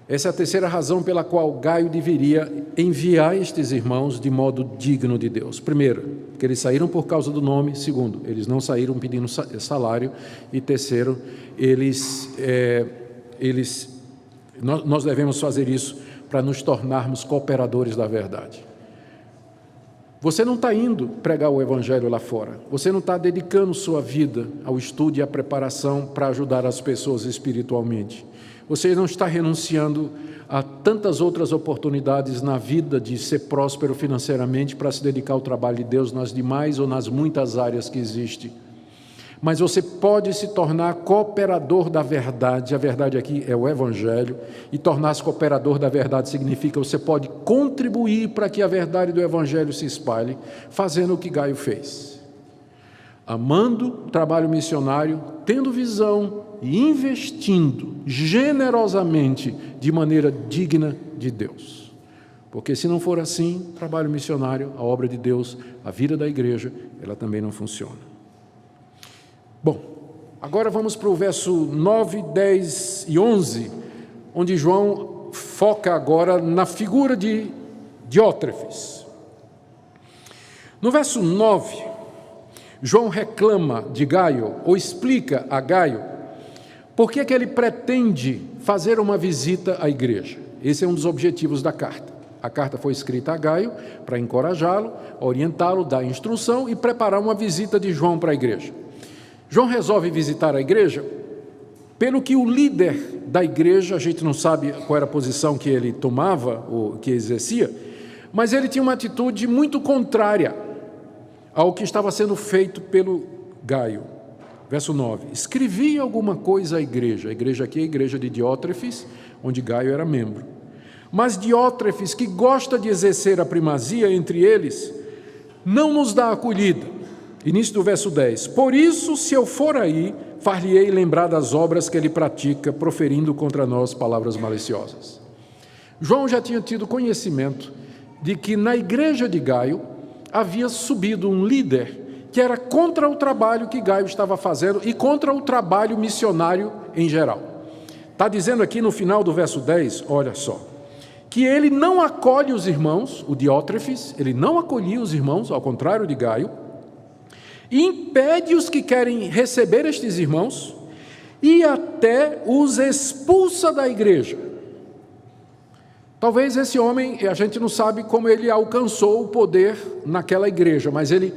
Essa é a terceira razão pela qual Gaio deveria enviar estes irmãos de modo digno de Deus. Primeiro, que eles saíram por causa do nome. Segundo, eles não saíram pedindo salário. E terceiro, nós devemos fazer isso para nos tornarmos cooperadores da verdade. Você não está indo pregar o Evangelho lá fora. Você não está dedicando sua vida ao estudo e à preparação para ajudar as pessoas espiritualmente. Você não está renunciando a tantas outras oportunidades na vida de ser próspero financeiramente para se dedicar ao trabalho de Deus nas demais ou nas muitas áreas que existem. Mas você pode se tornar cooperador da verdade. A verdade aqui é o Evangelho. E tornar-se cooperador da verdade significa que você pode contribuir para que a verdade do Evangelho se espalhe, fazendo o que Gaio fez. Amando o trabalho missionário, tendo visão e investindo generosamente de maneira digna de Deus. Porque se não for assim, o trabalho missionário, a obra de Deus, a vida da igreja, ela também não funciona. Bom, agora vamos para o verso 9, 10 e 11, onde João foca agora na figura de Diótrefes. No verso 9, João reclama de Gaio, ou explica a Gaio, por que ele pretende fazer uma visita à igreja. Esse é um dos objetivos da carta. A carta foi escrita a Gaio para encorajá-lo, orientá-lo, dar instrução e preparar uma visita de João para a igreja. João resolve visitar a igreja, pelo que o líder da igreja, a gente não sabe qual era a posição que ele tomava, ou que exercia, mas ele tinha uma atitude muito contrária ao que estava sendo feito pelo Gaio. Verso 9, escrevi alguma coisa à igreja. A igreja aqui é a igreja de Diótrefes, onde Gaio era membro. Mas Diótrefes, que gosta de exercer a primazia entre eles, não nos dá acolhida. Início do verso 10, por isso, se eu for aí, far-lhe-ei lembrar das obras que ele pratica, proferindo contra nós palavras maliciosas. João já tinha tido conhecimento de que na igreja de Gaio havia subido um líder que era contra o trabalho que Gaio estava fazendo e contra o trabalho missionário em geral. Está dizendo aqui no final do verso 10, olha só, que ele não acolhe os irmãos, o Diótrefes, ele não acolhia os irmãos, ao contrário de Gaio, e impede os que querem receber estes irmãos e até os expulsa da igreja. Talvez esse homem, a gente não sabe como ele alcançou o poder naquela igreja, mas ele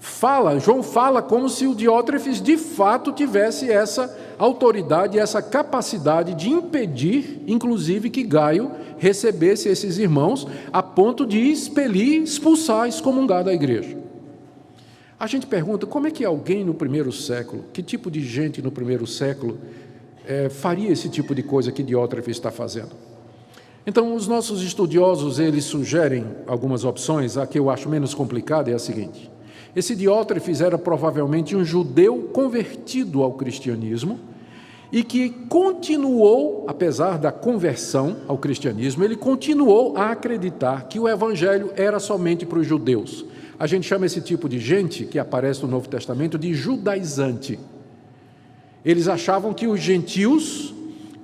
fala, João fala como se o Diótrefes de fato tivesse essa autoridade, essa capacidade de impedir, inclusive, que Gaio recebesse esses irmãos, a ponto de expelir, expulsar, excomungar da igreja. A gente pergunta, como é que alguém no primeiro século, que tipo de gente no primeiro século faria esse tipo de coisa que Diótrefes está fazendo? Então, os nossos estudiosos, eles sugerem algumas opções. A que eu acho menos complicada é a seguinte. Esse Diótrefes era provavelmente um judeu convertido ao cristianismo e que continuou, apesar da conversão ao cristianismo, ele continuou a acreditar que o evangelho era somente para os judeus. A gente chama esse tipo de gente, que aparece no Novo Testamento, de judaizante. Eles achavam que os gentios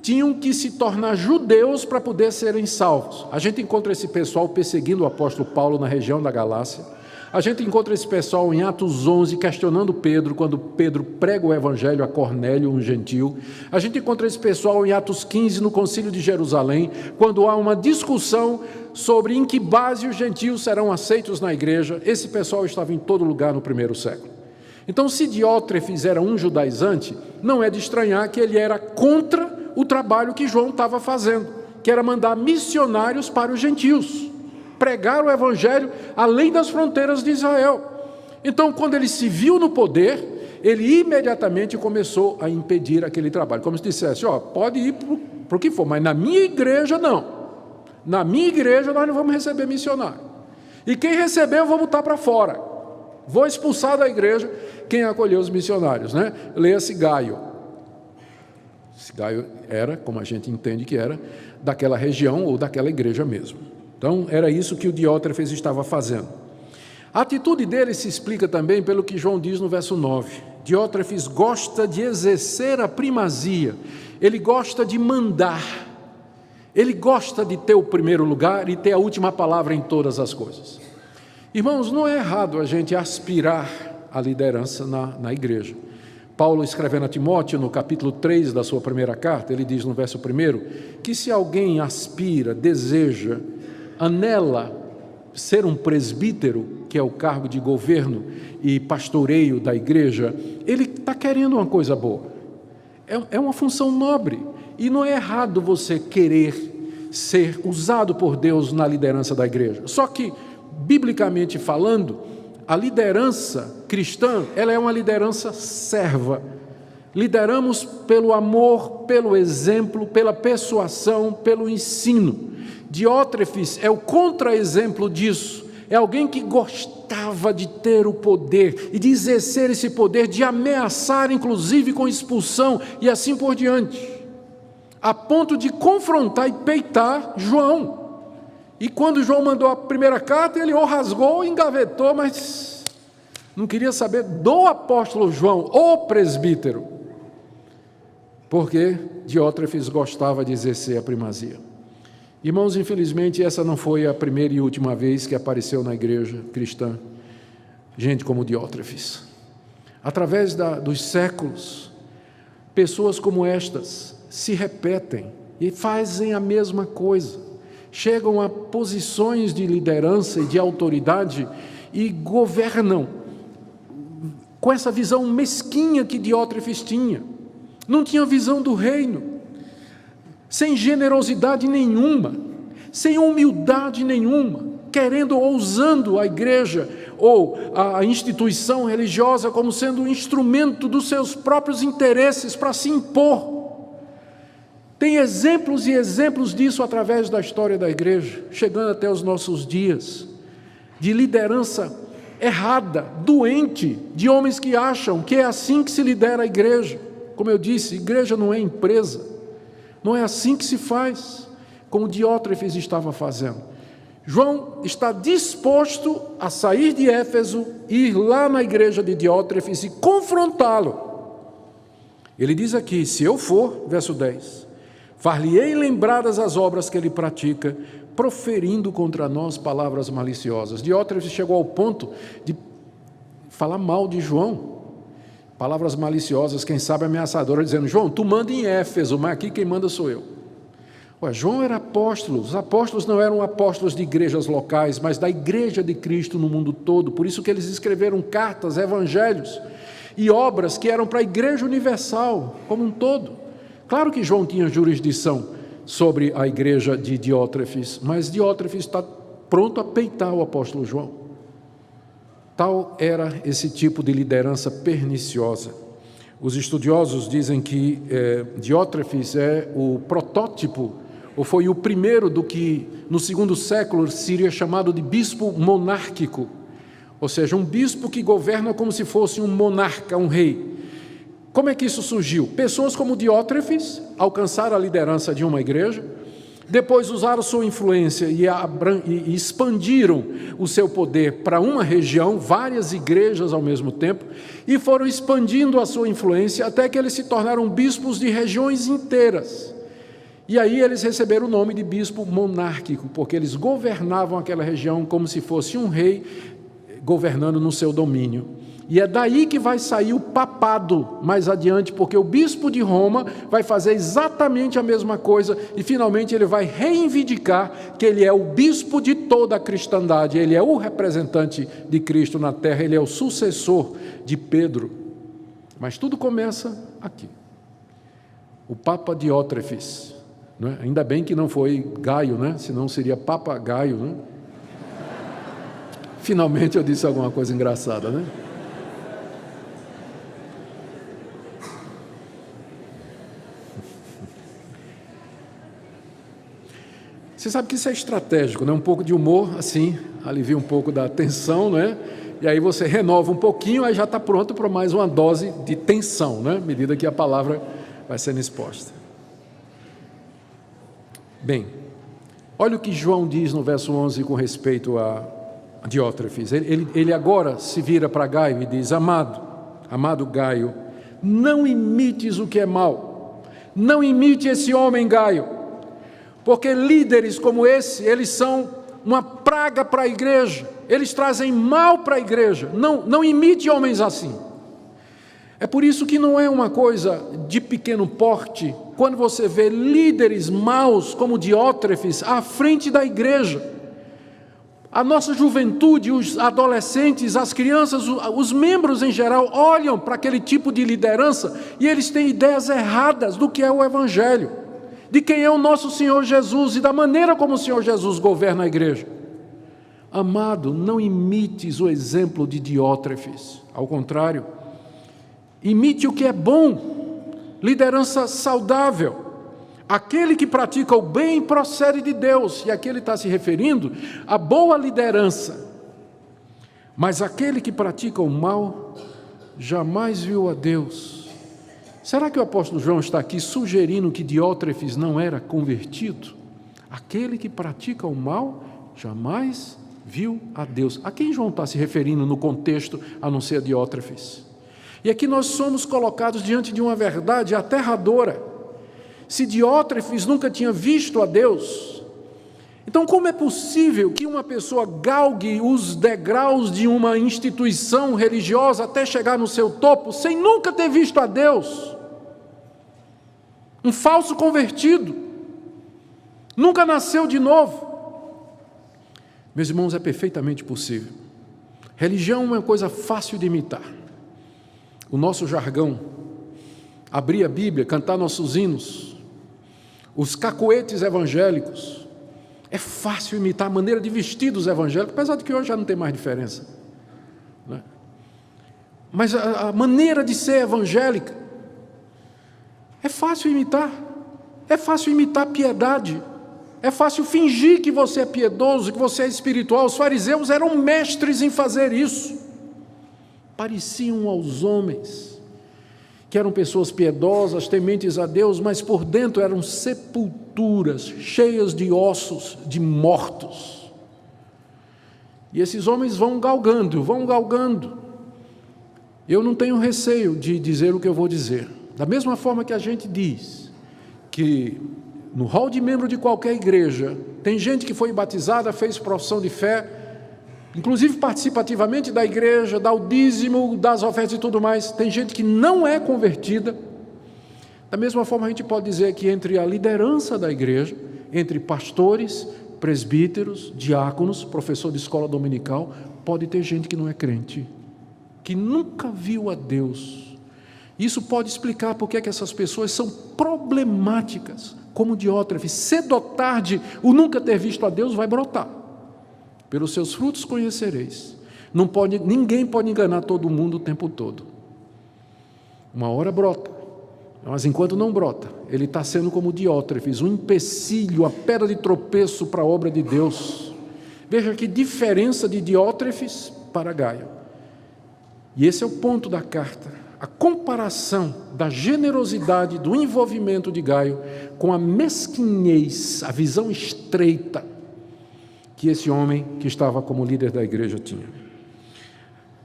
tinham que se tornar judeus para poder serem salvos. A gente encontra esse pessoal perseguindo o apóstolo Paulo na região da Galácia. A gente encontra esse pessoal em Atos 11, questionando Pedro, quando Pedro prega o evangelho a Cornélio, um gentil. A gente encontra esse pessoal em Atos 15, no concílio de Jerusalém, quando há uma discussão sobre em que base os gentios serão aceitos na igreja. Esse pessoal estava em todo lugar no primeiro século. Então, se Diótrefes era um judaizante, não é de estranhar que ele era contra o trabalho que João estava fazendo, que era mandar missionários para os gentios, pregar o evangelho além das fronteiras de Israel. Então, quando ele se viu no poder, ele imediatamente começou a impedir aquele trabalho, como se dissesse, pode ir para o que for, mas na minha igreja não. Na minha igreja nós não vamos receber missionário. E quem receber eu vou botar para fora. Vou expulsar da igreja quem acolheu os missionários, né? Leia-se Gaio. Esse Gaio era, como a gente entende que era, daquela região ou daquela igreja mesmo. Então, era isso que o Diótrefes estava fazendo. A atitude dele se explica também pelo que João diz no verso 9. Diótrefes gosta de exercer a primazia, ele gosta de mandar, ele gosta de ter o primeiro lugar e ter a última palavra em todas as coisas. Irmãos, não é errado a gente aspirar à liderança na igreja. Paulo, escrevendo a Timóteo, no capítulo 3 da sua primeira carta, ele diz no verso 1, que se alguém aspira, deseja, anela ser um presbítero, que é o cargo de governo e pastoreio da igreja, ele está querendo uma coisa boa. É uma função nobre. E não é errado você querer ser usado por Deus na liderança da igreja. Só que, biblicamente falando, a liderança cristã, ela é uma liderança serva. Lideramos pelo amor, pelo exemplo, pela persuasão, pelo ensino. Diótrefes é o contra-exemplo disso. É alguém que gostava de ter o poder e de exercer esse poder, de ameaçar, inclusive com expulsão e assim por diante, a ponto de confrontar e peitar João. E quando João mandou a primeira carta, ele ou rasgou ou engavetou, mas não queria saber do apóstolo João, o presbítero, porque Diótrefes gostava de exercer a primazia. Irmãos, infelizmente, essa não foi a primeira e última vez que apareceu na igreja cristã gente como Diótrefes. Através dos séculos, pessoas como estas se repetem e fazem a mesma coisa. Chegam a posições de liderança e de autoridade e governam com essa visão mesquinha que Diótrefes tinha. Não tinha visão do reino, sem generosidade nenhuma, sem humildade nenhuma, querendo ou usando a igreja ou a instituição religiosa como sendo um instrumento dos seus próprios interesses para se impor. Tem exemplos e exemplos disso através da história da igreja, chegando até os nossos dias, de liderança errada, doente, de homens que acham que é assim que se lidera a igreja. Como eu disse, igreja não é empresa, não é assim que se faz, como Diótrefes estava fazendo. João está disposto a sair de Éfeso, ir lá na igreja de Diótrefes e confrontá-lo. Ele diz aqui, se eu for, verso 10, far-lhe-ei lembradas as obras que ele pratica, proferindo contra nós palavras maliciosas. Diótrefes chegou ao ponto de falar mal de João, palavras maliciosas, quem sabe ameaçadoras, dizendo, João, tu manda em Éfeso, mas aqui quem manda sou eu. João era apóstolo, os apóstolos não eram apóstolos de igrejas locais, mas da igreja de Cristo no mundo todo, por isso que eles escreveram cartas, evangelhos e obras que eram para a igreja universal, como um todo. Claro que João tinha jurisdição sobre a igreja de Diótrefes, mas Diótrefes está pronto a peitar o apóstolo João. Tal era esse tipo de liderança perniciosa. Os estudiosos dizem que Diótrefes é o protótipo, ou foi o primeiro do que no segundo século seria chamado de bispo monárquico, ou seja, um bispo que governa como se fosse um monarca, um rei. Como é que isso surgiu? Pessoas como Diótrefes alcançaram a liderança de uma igreja, Depois usaram sua influência e expandiram o seu poder para uma região, várias igrejas ao mesmo tempo, e foram expandindo a sua influência até que eles se tornaram bispos de regiões inteiras. E aí eles receberam o nome de bispo monárquico, porque eles governavam aquela região como se fosse um rei governando no seu domínio. E é daí que vai sair o papado mais adiante, porque o bispo de Roma vai fazer exatamente a mesma coisa e finalmente ele vai reivindicar que ele é o bispo de toda a cristandade, ele é o representante de Cristo na terra, ele é o sucessor de Pedro. Mas tudo começa aqui. O Papa Diótrefes, né? Ainda bem que não foi Gaio, né? Senão seria Papa Gaio, né? Finalmente eu disse alguma coisa engraçada, né? Você sabe que isso é estratégico, né? Um pouco de humor, assim, alivia um pouco da tensão, né? E aí você renova um pouquinho, aí já está pronto para mais uma dose de tensão, né? À medida que a palavra vai sendo exposta. Bem, olha o que João diz no verso 11 com respeito a Diótrefes. Ele agora se vira para Gaio e diz: amado Gaio, não imites o que é mal, não imite esse homem Gaio, porque líderes como esse, eles são uma praga para a igreja, eles trazem mal para a igreja, não imite homens assim. É por isso que não é uma coisa de pequeno porte, quando você vê líderes maus como Diótrefes à frente da igreja. A nossa juventude, os adolescentes, as crianças, os membros em geral, olham para aquele tipo de liderança e eles têm ideias erradas do que é o Evangelho, de quem é o nosso Senhor Jesus e da maneira como o Senhor Jesus governa a igreja. Amado, não imites o exemplo de Diótrefes, ao contrário, imite o que é bom, liderança saudável. Aquele que pratica o bem procede de Deus, e aqui ele está se referindo à boa liderança. Mas aquele que pratica o mal jamais viu a Deus. Será que o apóstolo João está aqui sugerindo que Diótrefes não era convertido? Aquele que pratica o mal jamais viu a Deus. A quem João está se referindo no contexto, a não ser a Diótrefes? E aqui nós somos colocados diante de uma verdade aterradora. Se Diótrefes nunca tinha visto a Deus, então como é possível que uma pessoa galgue os degraus de uma instituição religiosa até chegar no seu topo, sem nunca ter visto a Deus? Um falso convertido, nunca nasceu de novo. Meus irmãos, é perfeitamente possível. Religião é uma coisa fácil de imitar. O nosso jargão, abrir a Bíblia, cantar nossos hinos, os cacoetes evangélicos, é fácil imitar a maneira de vestir dos evangélicos, apesar de que hoje já não tem mais diferença, né? Mas a maneira de ser evangélica é fácil imitar. É fácil imitar piedade, é fácil fingir que você é piedoso, que você é espiritual. Os fariseus eram mestres em fazer isso. Pareciam aos homens que eram pessoas piedosas, tementes a Deus, mas por dentro eram sepulturas cheias de ossos de mortos. E esses homens vão galgando. Eu não tenho receio de dizer o que eu vou dizer. Da mesma forma que a gente diz que no hall de membro de qualquer igreja tem gente que foi batizada, fez profissão de fé, inclusive participativamente da igreja, dá o dízimo, das ofertas e tudo mais, tem gente que não é convertida. Da mesma forma a gente pode dizer que entre a liderança da igreja, entre pastores, presbíteros, diáconos, professor de escola dominical, pode ter gente que não é crente, que nunca viu a Deus. Isso pode explicar por que essas pessoas são problemáticas, como Diótrefes. Cedo ou tarde, o nunca ter visto a Deus vai brotar. Pelos seus frutos conhecereis. Ninguém pode enganar todo mundo o tempo todo. Uma hora brota, mas enquanto não brota, ele está sendo como Diótrefes, um empecilho, a pedra de tropeço para a obra de Deus. Veja que diferença de Diótrefes para Gaio. E esse é o ponto da carta. a comparação da generosidade, do envolvimento de Gaio com a mesquinhez, a visão estreita que esse homem que estava como líder da igreja tinha.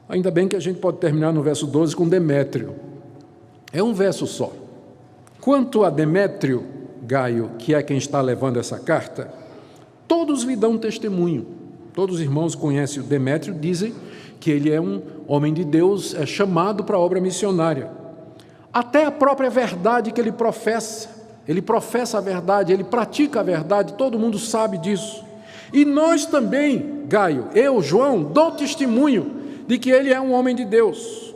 Ainda bem que a gente pode terminar no verso 12 com Demétrio. É um verso só. Quanto a Demétrio, Gaio, que é quem está levando essa carta, todos lhe dão testemunho. Todos os irmãos conhecem o Demétrio, dizem que ele é um homem de Deus, é chamado para a obra missionária. Até a própria verdade que ele professa a verdade, ele pratica a verdade, todo mundo sabe disso. E nós também, Gaio, eu, João, dou testemunho de que ele é um homem de Deus.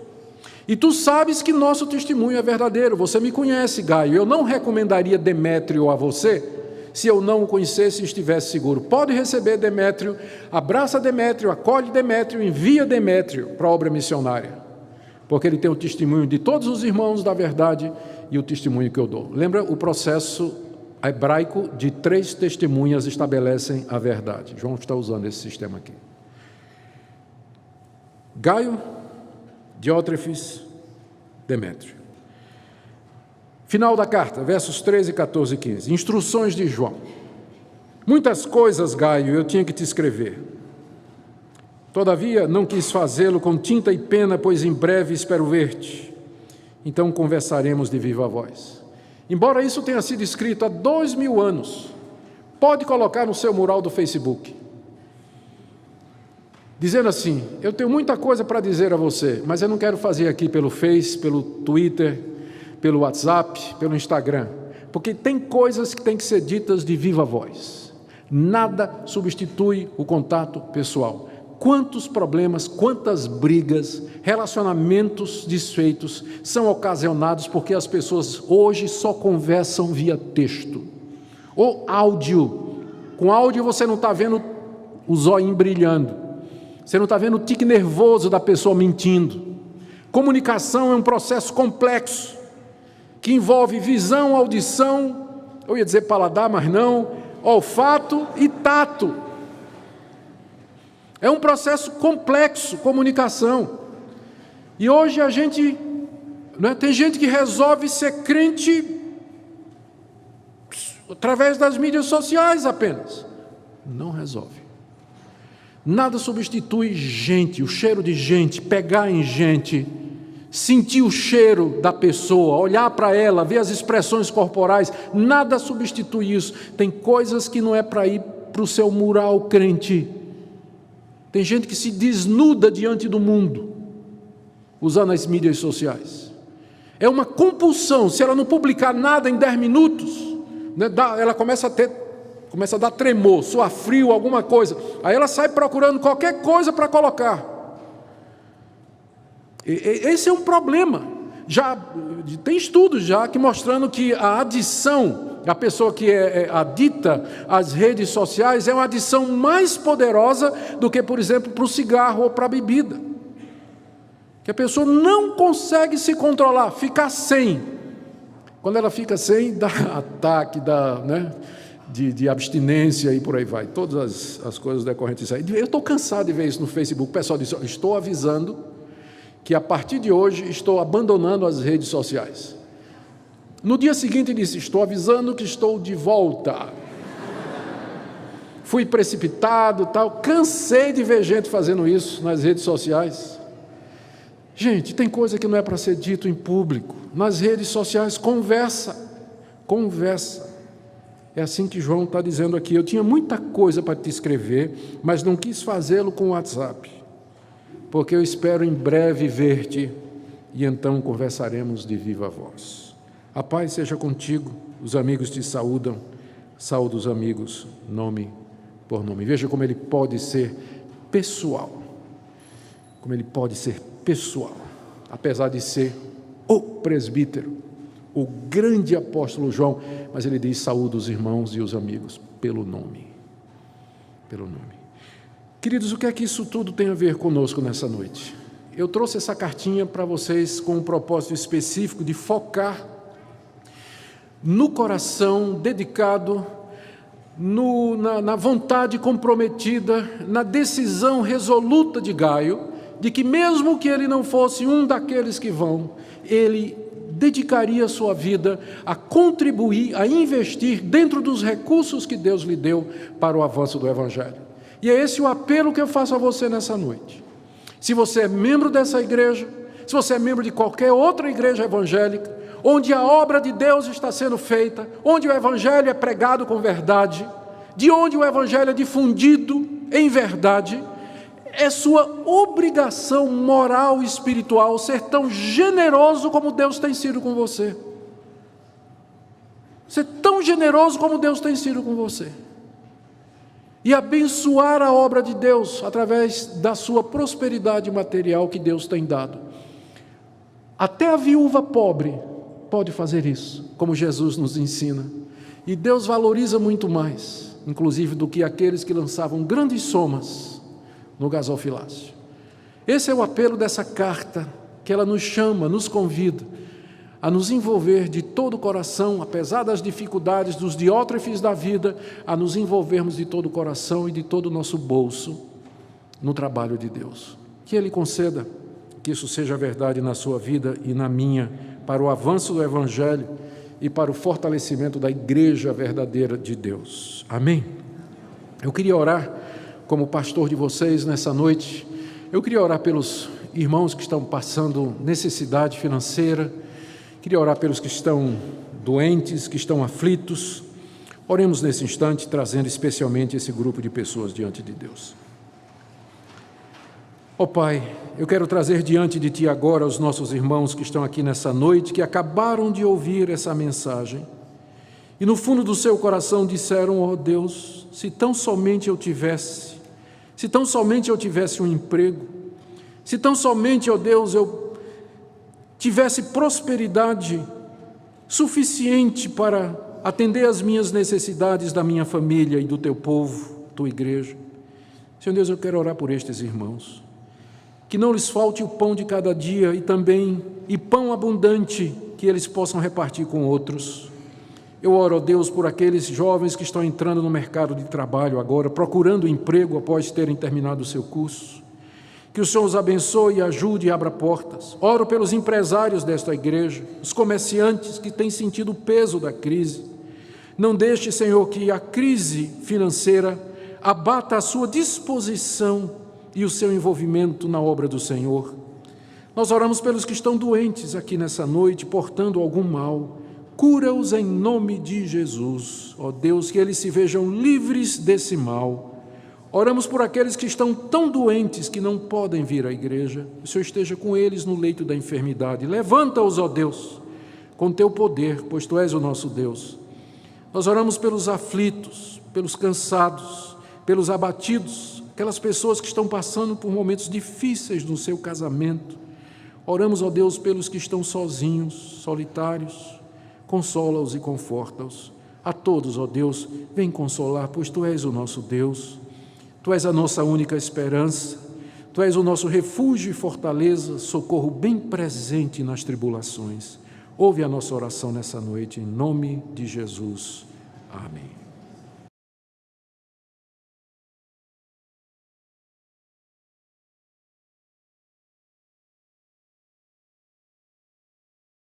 E tu sabes que nosso testemunho é verdadeiro, você me conhece, Gaio, eu não recomendaria Demétrio a você, se eu não o conhecesse e estivesse seguro. Pode receber Demétrio, abraça Demétrio, acolhe Demétrio, envia Demétrio para a obra missionária, porque ele tem o testemunho de todos os irmãos da verdade e o testemunho que eu dou. Lembra o processo hebraico de 3 testemunhas estabelecem a verdade. João está usando esse sistema aqui. Gaio, Diótrefes, Demétrio. Final da carta, versos 13, 14 e 15. Instruções de João. Muitas coisas, Gaio, eu tinha que te escrever. Todavia, não quis fazê-lo com tinta e pena, pois em breve espero ver-te. Então conversaremos de viva voz. Embora isso tenha sido escrito há 2000 anos, pode colocar no seu mural do Facebook, dizendo assim: eu tenho muita coisa para dizer a você, mas eu não quero fazer aqui pelo Face, pelo Twitter, pelo WhatsApp, pelo Instagram, porque tem coisas que têm que ser ditas de viva voz. Nada substitui o contato pessoal. Quantos problemas, quantas brigas, relacionamentos desfeitos são ocasionados porque as pessoas hoje só conversam via texto ou áudio. Com áudio você não está vendo o zóio brilhando, você não está vendo o tique nervoso da pessoa mentindo. Comunicação é um processo complexo que envolve visão, audição, eu ia dizer paladar, mas não, olfato e tato. É um processo complexo, comunicação. E hoje a gente, tem gente que resolve ser crente através das mídias sociais apenas. Não resolve. Nada substitui gente, o cheiro de gente, pegar em gente, sentir o cheiro da pessoa, olhar para ela, ver as expressões corporais. Nada substitui isso. Tem coisas que não é para ir para o seu mural crente. Tem gente que se desnuda diante do mundo, usando as mídias sociais. É uma compulsão. Se ela não publicar nada em 10 minutos, ela começa a dar tremor, suar frio, alguma coisa. Aí ela sai procurando qualquer coisa para colocar. Esse é um problema. Já tem estudos já que mostrando que a adição, a pessoa que é adita às redes sociais é uma adição mais poderosa do que, por exemplo, para o cigarro ou para a bebida. Que a pessoa não consegue se controlar, ficar sem. Quando ela fica sem, dá ataque, dá, de abstinência e por aí vai. Todas as coisas decorrentes disso aí. Eu estou cansado de ver isso no Facebook. O pessoal diz: estou avisando que a partir de hoje estou abandonando as redes sociais. No dia seguinte disse: estou avisando que estou de volta. Fui precipitado, tal. Cansei de ver gente fazendo isso nas redes sociais. Gente, tem coisa que não é para ser dito em público. Nas redes sociais, conversa. É assim que João está dizendo aqui: eu tinha muita coisa para te escrever, mas não quis fazê-lo com o WhatsApp, porque eu espero em breve ver-te, e então conversaremos de viva voz. A paz seja contigo, os amigos te saúdam, saúda os amigos, nome por nome. Veja como ele pode ser pessoal, apesar de ser o presbítero, o grande apóstolo João, mas ele diz: saúda os irmãos e os amigos pelo nome. Queridos, o que é que isso tudo tem a ver conosco nessa noite? Eu trouxe essa cartinha para vocês com um propósito específico de focar no coração dedicado, na vontade comprometida, na decisão resoluta de Gaio, de que mesmo que ele não fosse um daqueles que vão, ele dedicaria sua vida a contribuir, a investir dentro dos recursos que Deus lhe deu para o avanço do Evangelho. E é esse o apelo que eu faço a você nessa noite. Se você é membro dessa igreja, se você é membro de qualquer outra igreja evangélica, onde a obra de Deus está sendo feita, onde o Evangelho é pregado com verdade, de onde o Evangelho é difundido em verdade, é sua obrigação moral e espiritual ser tão generoso como Deus tem sido com você. Ser tão generoso como Deus tem sido com você. E abençoar a obra de Deus através da sua prosperidade material que Deus tem dado. Até a viúva pobre pode fazer isso, como Jesus nos ensina. E Deus valoriza muito mais, inclusive, do que aqueles que lançavam grandes somas no gasofilácio. Esse é o apelo dessa carta, que ela nos chama, nos convida a nos envolver de todo o coração, apesar das dificuldades, dos diótrefes da vida, a nos envolvermos de todo o coração e de todo o nosso bolso no trabalho de Deus. Que Ele conceda que isso seja verdade na sua vida e na minha, para o avanço do Evangelho e para o fortalecimento da igreja verdadeira de Deus. Amém? Eu queria orar como pastor de vocês nessa noite. Eu queria orar pelos irmãos que estão passando necessidade financeira. Queria orar pelos que estão doentes, que estão aflitos. Oremos nesse instante, trazendo especialmente esse grupo de pessoas diante de Deus. Ó Pai, eu quero trazer diante de Ti agora os nossos irmãos que estão aqui nessa noite, que acabaram de ouvir essa mensagem, e no fundo do seu coração disseram: ó Deus, se tão somente eu tivesse um emprego, se tão somente, ó Deus, eu tivesse prosperidade suficiente para atender às minhas necessidades da minha família e do Teu povo, Tua igreja. Senhor Deus, eu quero orar por estes irmãos, que não lhes falte o pão de cada dia e pão abundante que eles possam repartir com outros. Eu oro, ó Deus, por aqueles jovens que estão entrando no mercado de trabalho agora, procurando emprego após terem terminado o seu curso. Que o Senhor os abençoe, ajude e abra portas. Oro pelos empresários desta igreja, os comerciantes que têm sentido o peso da crise. Não deixe, Senhor, que a crise financeira abata a sua disposição e o seu envolvimento na obra do Senhor. Nós oramos pelos que estão doentes aqui nessa noite, portando algum mal. Cura-os em nome de Jesus. Ó Deus, que eles se vejam livres desse mal. Oramos por aqueles que estão tão doentes que não podem vir à igreja. O Senhor esteja com eles no leito da enfermidade. Levanta-os, ó Deus, com Teu poder, pois Tu és o nosso Deus. Nós oramos pelos aflitos, pelos cansados, pelos abatidos, aquelas pessoas que estão passando por momentos difíceis no seu casamento. Oramos, ó Deus, pelos que estão sozinhos, solitários. Consola-os e conforta-os. A todos, ó Deus, vem consolar, pois Tu és o nosso Deus. Tu és a nossa única esperança. Tu és o nosso refúgio e fortaleza, socorro bem presente nas tribulações. Ouve a nossa oração nessa noite, em nome de Jesus. Amém.